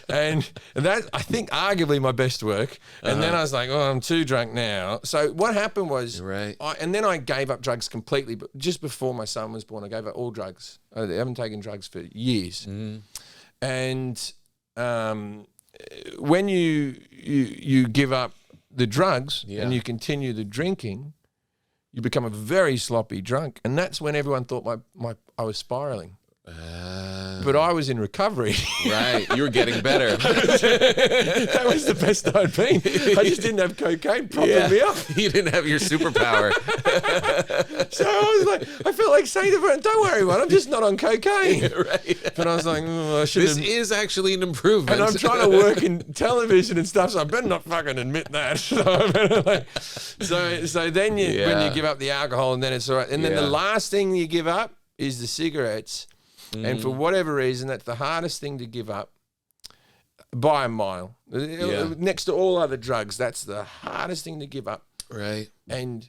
and that, I think, arguably my best work. And then I was like, oh, I'm too drunk now. So what happened was, and then I gave up drugs completely. But just before my son was born, I gave up all drugs. I haven't taken drugs for years. Mm. And when you give up the drugs and you continue the drinking, you become a very sloppy drunk, and that's when everyone thought I was spiraling. But But I was in recovery. Right. You were getting better. That was the best I'd been. I just didn't have cocaine propping me up. You didn't have your superpower. So I was like, I felt like saying to everyone, don't worry, man, I'm just not on cocaine. Right. But I was like, I should This is actually an improvement. And I'm trying to work in television and stuff, so I better not fucking admit that. So then when you give up the alcohol, and then it's all right. And then the last thing you give up is the cigarettes. And for whatever reason, that's the hardest thing to give up by a mile. Next to all other drugs, that's the hardest thing to give up. Right. And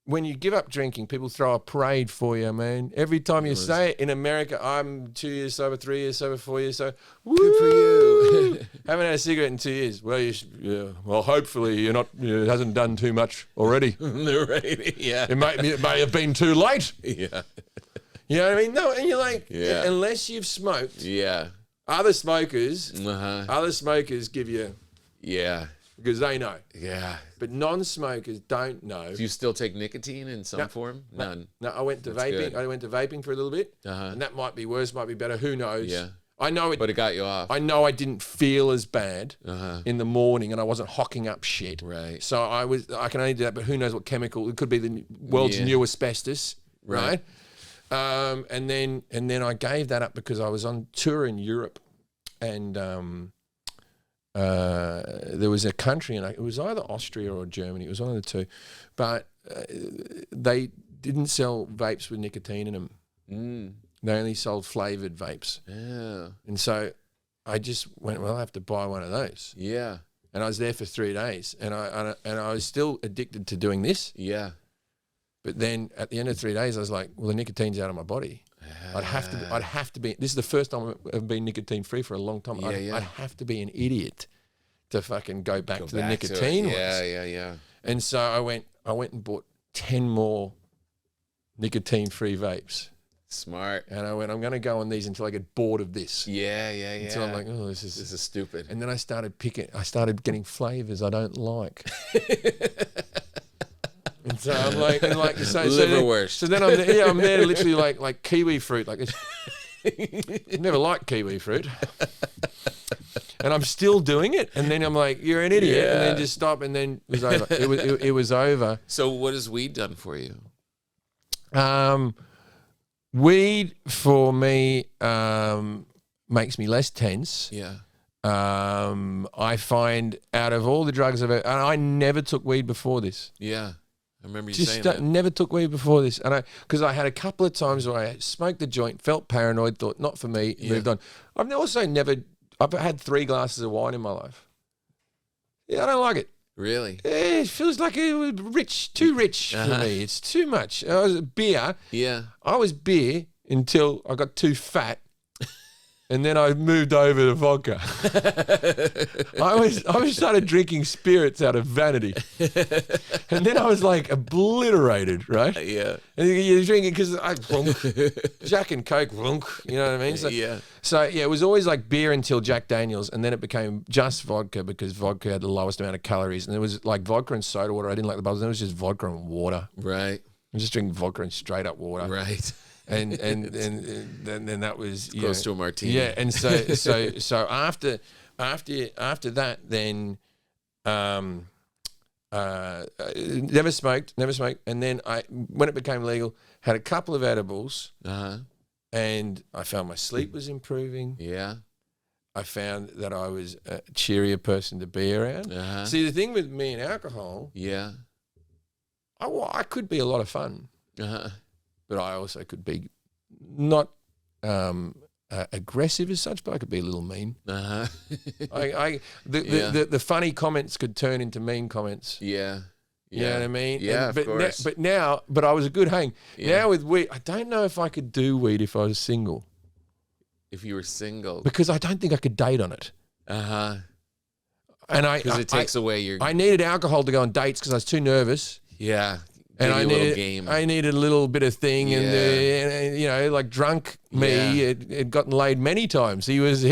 when you give up drinking, people throw a parade for you, man. Every time you say it in America, I'm 2 years sober, 3 years sober, 4 years sober. Good for you. Haven't had a cigarette in 2 years. Well, well, hopefully you're not. It hasn't done too much already. Right. Yeah. It may have been too late. Yeah. You know what I mean? No, and you're like, unless you've smoked. Yeah. Other smokers give you. Yeah. Because they know. Yeah. But non-smokers don't know. Do you still take nicotine in some form? None. No, I went to vaping. Good. I went to vaping for a little bit. And that might be worse, might be better. Who knows? Yeah. I know it. But it got you off. I know I didn't feel as bad in the morning, and I wasn't hocking up shit. Right. So I can only do that, but who knows what chemical? It could be the world's new asbestos, right? And then I gave that up because I was on tour in Europe, and there was a country, and it was either Austria or Germany. It was one of the two, but they didn't sell vapes with nicotine in them. They only sold flavored vapes. Yeah. And so I just went, well, I have to buy one of those. Yeah. And I was there for 3 days, and I was still addicted to doing this. Yeah. But then at the end of 3 days, I was like, well, the nicotine's out of my body. I'd have to be. This is the first time I've been nicotine free for a long time. I'd have to be an idiot to fucking go back to the nicotine ones. Yeah. And so I went and bought 10 more nicotine free vapes. Smart. And I went, I'm going to go on these until I get bored of this. Yeah. Until I'm like, oh, this is stupid. And then I started getting flavors I don't like. And so I'm like, liverwurst. So then I'm there literally like kiwi fruit. Like I've never liked kiwi fruit. And I'm still doing it. And then I'm like, you're an idiot. Yeah. And then just stop. And then it was over. It was over. So what has weed done for you? Weed for me makes me less tense. Yeah. I find out of all the drugs I never took weed before this. Yeah. I remember you saying that. Never took weed before this. And because I had a couple of times where I smoked the joint, felt paranoid, thought, not for me, moved on. I've had 3 glasses of wine in my life. Yeah, I don't like it. Really? Yeah, it feels like it was too rich for me. It's too much. I was beer. Yeah. I was beer until I got too fat. And then I moved over to vodka. I started drinking spirits out of vanity. And then I was like obliterated, right? Yeah. And you're drinking because Jack and Coke, you know what I mean? So it was always like beer until Jack Daniels, and then it became just vodka because vodka had the lowest amount of calories. And it was like vodka and soda water. I didn't like the bubbles. Then it was just vodka and water. Right. I just drinking vodka and straight up water. Right. And then that was close to a martini. Yeah, and so after that, then never smoked, and then when it became legal, had a couple of edibles, and I found my sleep was improving. Yeah, I found that I was a cheerier person to be around. See, the thing with me and alcohol, I could be a lot of fun. But I also could be not aggressive as such, but I could be a little mean. The funny comments could turn into mean comments. Yeah. You know what I mean? Yeah, of course. But I was a good hang. Yeah. Now with weed, I don't know if I could do weed if I was single. If you were single. Because I don't think I could date on it. And because it takes away your... I needed alcohol to go on dates because I was too nervous. Yeah. And Maybe a little game. I needed a little bit of thing, and you know, like drunk me had gotten laid many times. He was the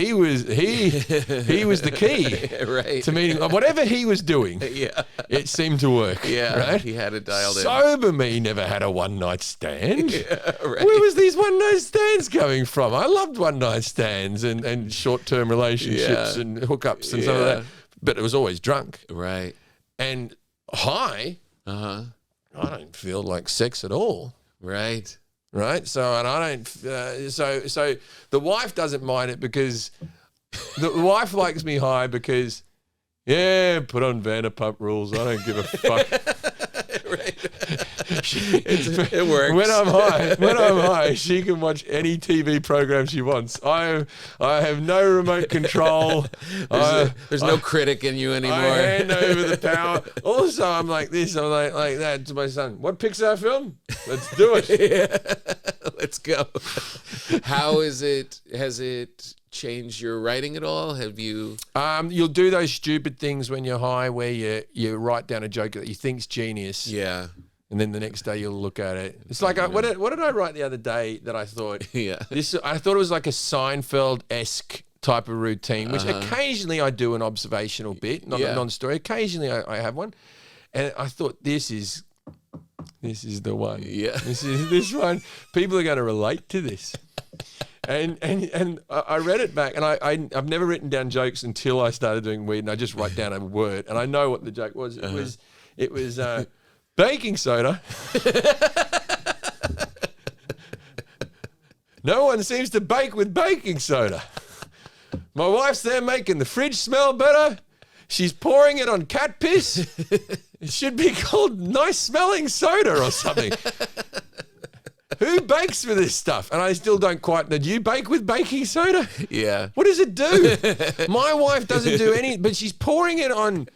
key Right. to meeting. Whatever he was doing, it seemed to work. Yeah, right? he had it dialed in. Sober me never had a one night stand. Right. Where was these one night stands coming from? I loved one night stands and short term relationships and hookups and stuff like that. But it was always drunk. Right. And high. I don't feel like sex at all. Right. Right. So, and I don't, so the wife doesn't mind it because the wife likes me high because, put on Vanderpump Rules. I don't give a fuck. It works. When I'm high, she can watch any TV program she wants. I have no remote control. There's no critic in you anymore. I hand over the power. Also, I'm like this. I'm like that to my son. What Pixar film? Let's do it. Let's go. How is it? Has it changed your writing at all? Have you? You'll do those stupid things when you're high, where you write down a joke that you think's genius. Yeah. And then the next day you'll look at it. It's like what did I write the other day that I thought? I thought it was like a Seinfeld-esque type of routine, which occasionally I do an observational bit, not a non-story. Occasionally I have one, and I thought this is the one. Yeah, this one. People are going to relate to this. And I read it back, and I've never written down jokes until I started doing weed, and I just write down a word, and I know what the joke was. It was baking soda. No one seems to bake with baking soda. My wife's there making the fridge smell better. She's pouring it on cat piss. It should be called nice smelling soda or something. Who bakes with this stuff? And I still don't quite know. Do you bake with baking soda? Yeah. What does it do? My wife doesn't do any, but she's pouring it on.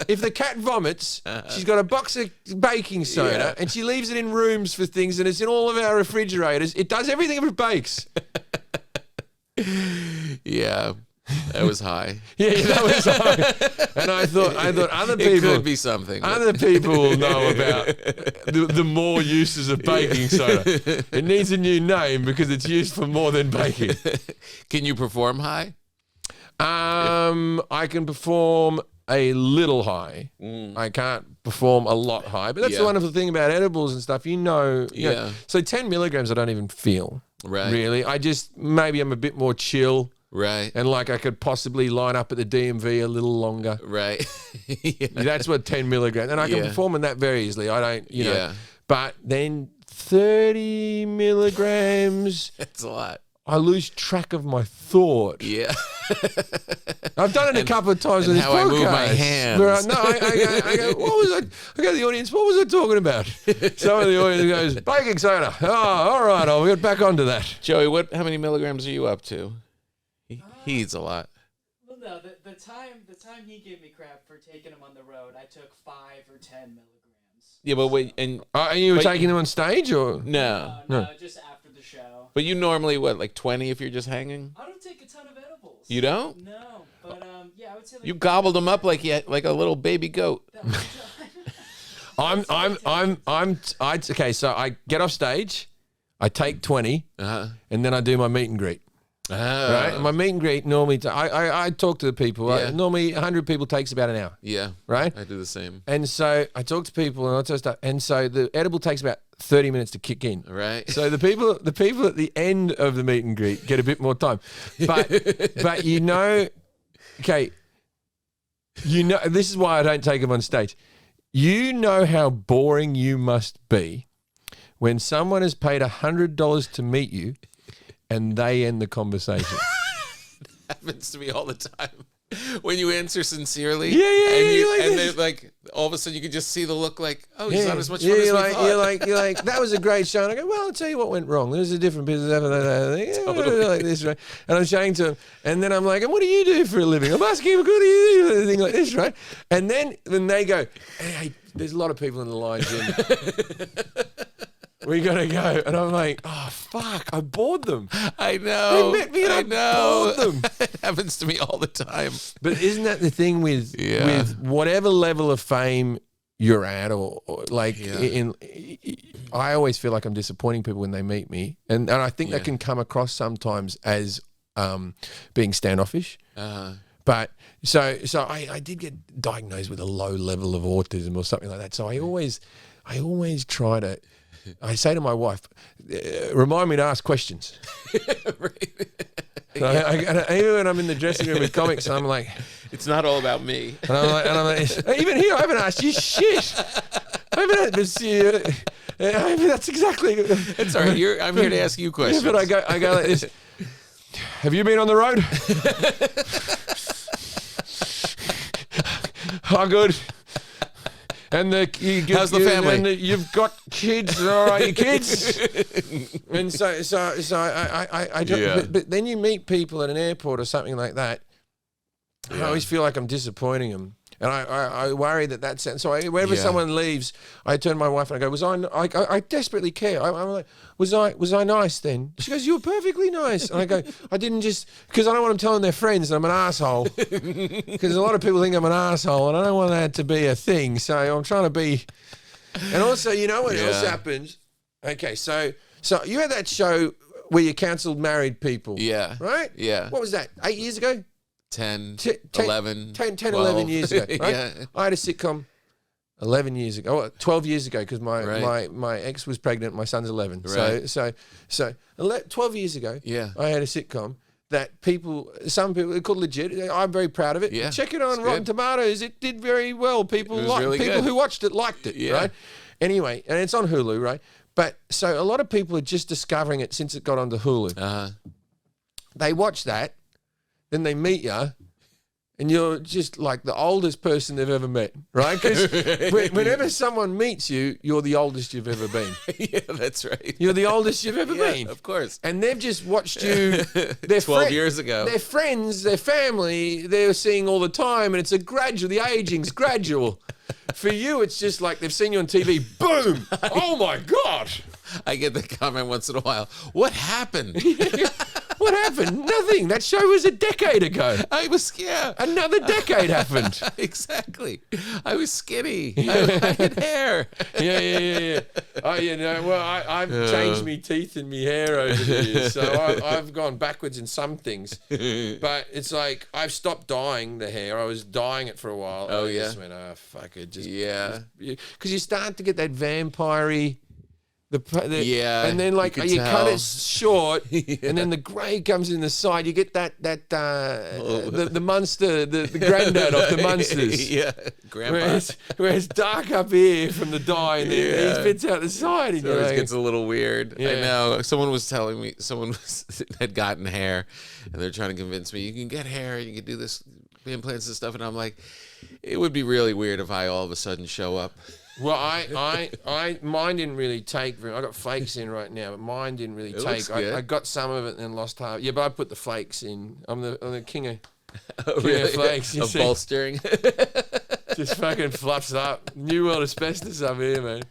If the cat vomits, she's got a box of baking soda and she leaves it in rooms for things, and it's in all of our refrigerators. It does everything if it bakes. Yeah. That was high. That was high. And I thought other people. It could be something. Other people will know about the more uses of baking soda. It needs a new name because it's used for more than baking. Can you perform high? I can perform a little high. I can't perform a lot high. But that's the wonderful thing about edibles and stuff. You know. So 10 milligrams I don't even feel. Right. Really. Maybe I'm a bit more chill. Right. And like I could possibly line up at the DMV a little longer. Right. That's what 10 milligrams. And I can perform on that very easily. I don't, you know. But then 30 milligrams. That's a lot. I lose track of my thought. Yeah. I've done it a couple of times on this podcast. I move my hands. Where I go, what was I go to the audience, what was I talking about? Some of the audience goes, baking soda. Oh, all right, I'll get back onto that. Joey, how many milligrams are you up to? He eats a lot. Well, no, the time he gave me crap for taking him on the road, I took 5 or 10 milligrams. Yeah, but wait, and you were taking them on stage or no, just after the show. But you normally like 20 if you're just hanging? I don't take a ton of edibles. You don't? No, but I would say like you gobbled them up like a little baby goat. Okay, so I get off stage, I take 20, and then I do my meet and greet. Right? And my meet and greet normally, I talk to the people. Normally 100 people takes about an hour. Yeah. Right? I do the same. And so I talk to people and all that stuff. And so the edible takes about 30 minutes to kick in. Right. So the people at the end of the meet and greet get a bit more time. But okay, this is why I don't take them on stage. You know how boring you must be when someone has paid $100 to meet you and they end the conversation. It happens to me all the time. When you answer sincerely, and then like all of a sudden you can just see the look like, oh, he's not as much fun as we thought. You're like, that was a great show. And I go, well, I'll tell you what went wrong. There's a different business. Totally. Like this, right? And I'm showing to him, and then I'm like, and what do you do for a living? I'm asking him, what do you do for a thing like this, right? And then they go, hey, there's a lot of people in the line, Jim. We gotta go, and I'm like, oh fuck! I bored them. I know. They met me, and I bored them. It happens to me all the time. But isn't that the thing with whatever level of fame you're at, or like I always feel like I'm disappointing people when they meet me, and I think that can come across sometimes as being standoffish. But so I did get diagnosed with a low level of autism or something like that. So I always try to. I say to my wife, remind me to ask questions. Even when I'm in the dressing room with comics, I'm like, it's not all about me. And I'm like, even here, I haven't asked you shit. I haven't asked this. That's exactly. It's all right. I'm here to ask you questions. Yeah, but I go like this. Have you been on the road? Oh, good. And how's the family? And you've got kids, all right, your kids. And so I don't. But then you meet people at an airport or something like that. I always feel like I'm disappointing them, and I worry that's so. Whenever someone leaves, I turn to my wife and I go, I desperately care. I'm like, was I nice then? She goes, you were perfectly nice. And I go, I didn't just because I don't want them telling their friends that I'm an asshole. Because a lot of people think I'm an asshole, and I don't want that to be a thing. So I'm trying to be. And also, you know what else happens? Okay, so you had that show where you cancelled married people. Yeah. Right? Yeah. What was that? 8 years ago? 10, 11 years ago, right? Yeah. I had a sitcom 11 years ago, 12 years ago, because my ex was pregnant, my son's 11. Right. So 12 years ago, I had a sitcom that some people, it's called Legit. I'm very proud of it. Yeah. Check it on Rotten Tomatoes. It did very well. People who watched it liked it, right? Anyway, and it's on Hulu, right? But so a lot of people are just discovering it since it got onto Hulu. They watch that. Then they meet you, and you're just like the oldest person they've ever met, right? Because whenever someone meets you, you're the oldest you've ever been. Yeah, that's right. You're the oldest you've ever been. Of course. And they've just watched you. 12 years ago. Their friends, their family, they're seeing all the time, and it's the aging's gradual. For you, it's just like they've seen you on TV, boom! Oh my God! I get the comment once in a while, what happened? What happened? Nothing. That show was a decade ago. Another decade happened. Exactly. I was skinny. I had hair. Yeah. Oh, well, I've changed me teeth and me hair over the years, so I've gone backwards in some things. But it's like I've stopped dyeing the hair. I was dyeing it for a while. Oh, I just went, fuck it. Because you start to get that vampire-y... and then like you cut it short, and then the grey comes in the side. You get the monster, the granddad of the monsters. Grandpa. Where it's dark up here from the dye, and then he spits out the side. So it gets a little weird. I know. Someone was telling me had gotten hair, and they're trying to convince me you can get hair, you can do this implants and stuff, and I'm like, it would be really weird if I all of a sudden show up. Well, mine didn't really take very. I got flakes in right now, but mine didn't really take. I got some of it and then lost half. Yeah, but I put the flakes in. I'm the king of, of flakes. Of bolstering. Just fucking fluffs up. New World asbestos up here, man.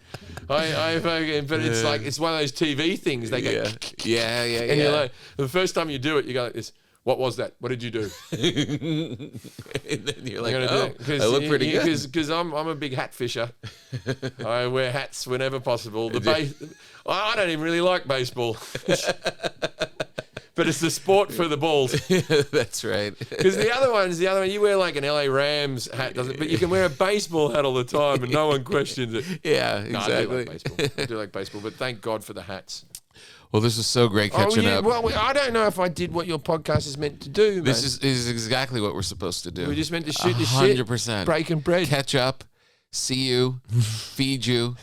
But it's like it's one of those TV things. They go, and you're like, the first time you do it, you go like this. What was that? What did you do? And then you're like, I look pretty good. Because I'm a big hat fisher. I wear hats whenever possible. I don't even really like baseball. But it's the sport for the balls. That's right. Because the other one, you wear like an LA Rams hat, doesn't it? But you can wear a baseball hat all the time and no one questions it. Yeah, exactly. I do like baseball, but thank God for the hats. Well, this was so great catching up. Well, I don't know if I did what your podcast is meant to do, man. This is exactly what we're supposed to do. We're just meant to shoot the shit. 100%. Breaking bread. Catch up, see you, feed you,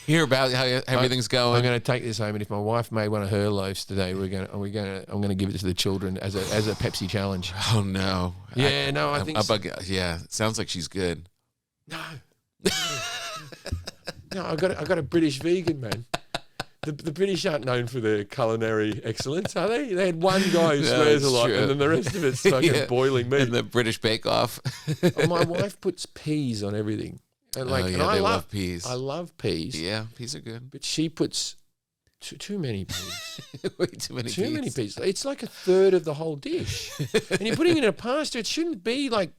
hear about how everything's going. I'm going to take this home, and if my wife made one of her loaves today, I'm going to give it to the children as a Pepsi challenge. Oh no. I think so. It sounds like she's good. No. No, I got a British vegan, man. The British aren't known for their culinary excellence, are they? They had one guy who swears a lot, and then the rest of it's fucking boiling meat. And the British Bake Off. My wife puts peas on everything. And I love peas. I love peas. Yeah, peas are good. But she puts too many peas. Way too many peas. It's like a third of the whole dish. And you're putting it in a pasta. It shouldn't be like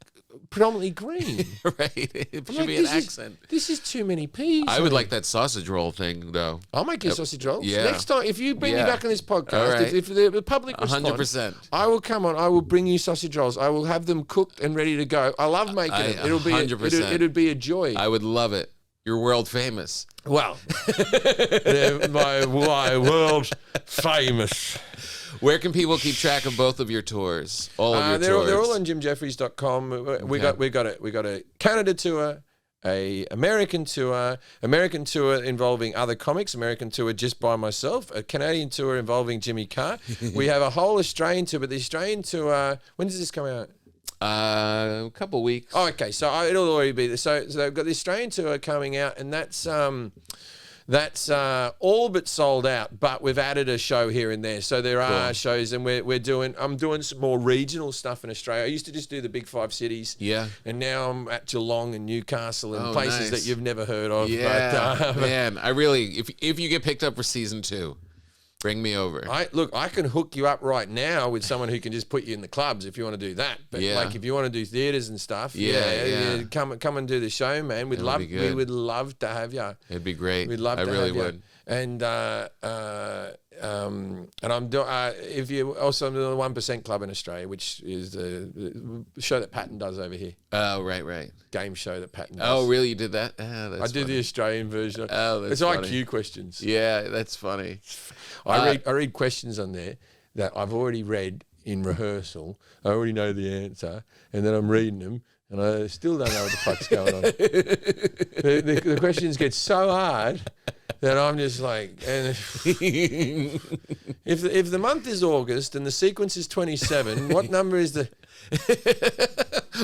predominantly green. Right. It should like, be an accent. This is too many peas. I would like that sausage roll thing, though. I'll make you sausage rolls. Yeah. Next time, if you bring me Yeah. back on this podcast, All right. if the public responds, 100%. I will come on. I will bring you sausage rolls. I will have them cooked and ready to go. I love making them. It'll be 100%. it'll be a joy. I would love it. You're world famous. Well, my world famous. Where can people keep track of both of your tours? All of your tours. They're all on jimjefferies.com. We got a Canada tour, a American tour involving other comics, American tour just by myself, a Canadian tour involving Jimmy Carr. We have a whole Australian tour, but the Australian tour, when does this come out? A couple weeks. Oh, okay. So it'll already be there. So they've got the Australian tour coming out, and that's all but sold out. But we've added a show here and there. So there are shows, and I'm doing some more regional stuff in Australia. I used to just do the big 5 cities. Yeah. And now I'm at Geelong and Newcastle and Oh, places nice. that you've never heard of. Yeah, But, man. I really, if you get picked up for season 2, bring me over. I can hook you up right now with someone who can just put you in the clubs if you want to do that. But Yeah. like if you want to do theaters and stuff, Yeah. come and do the show, man. We would love to have you. It'd be great. We'd love I to really have would. you. And I'm doing if you also I'm doing the 1% Club in Australia, which is the show that Patton does over here. Oh, right. Game show that Patton does. Oh, really? You did that? Ah, that's I did funny. the Australian version. Oh, that's it's funny. IQ questions. Yeah, that's funny. I read questions on there that I've already read in rehearsal. I already know the answer, and then I'm reading them, and I still don't know what the fuck's going on. The questions get so hard that I'm just like, and if the month is August and the sequence is 27, what number is the?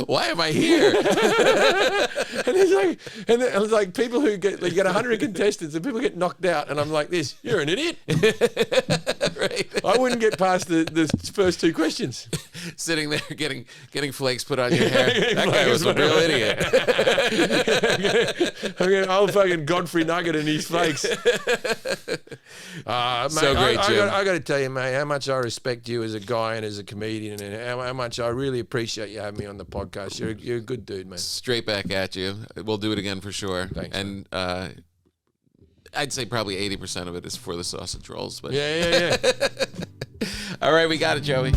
Why am I here? And it's like people who get 100 contestants and people get knocked out, and I'm like this. You're an idiot. Right. I wouldn't get past the first 2 questions. Sitting there getting flakes put on your hair. That guy was a real idiot. I'll fucking Godfrey Nugget in his flakes. Mate, So great, Jim. I got to tell you, mate, how much I respect you as a guy and as a comedian, and how much I really appreciate you having me on the podcast. You're a good dude, man. Straight back at you. We'll do it again for sure. Thanks, and I'd say probably 80% of it is for the sausage rolls. But Yeah. all right, we got it, Joey.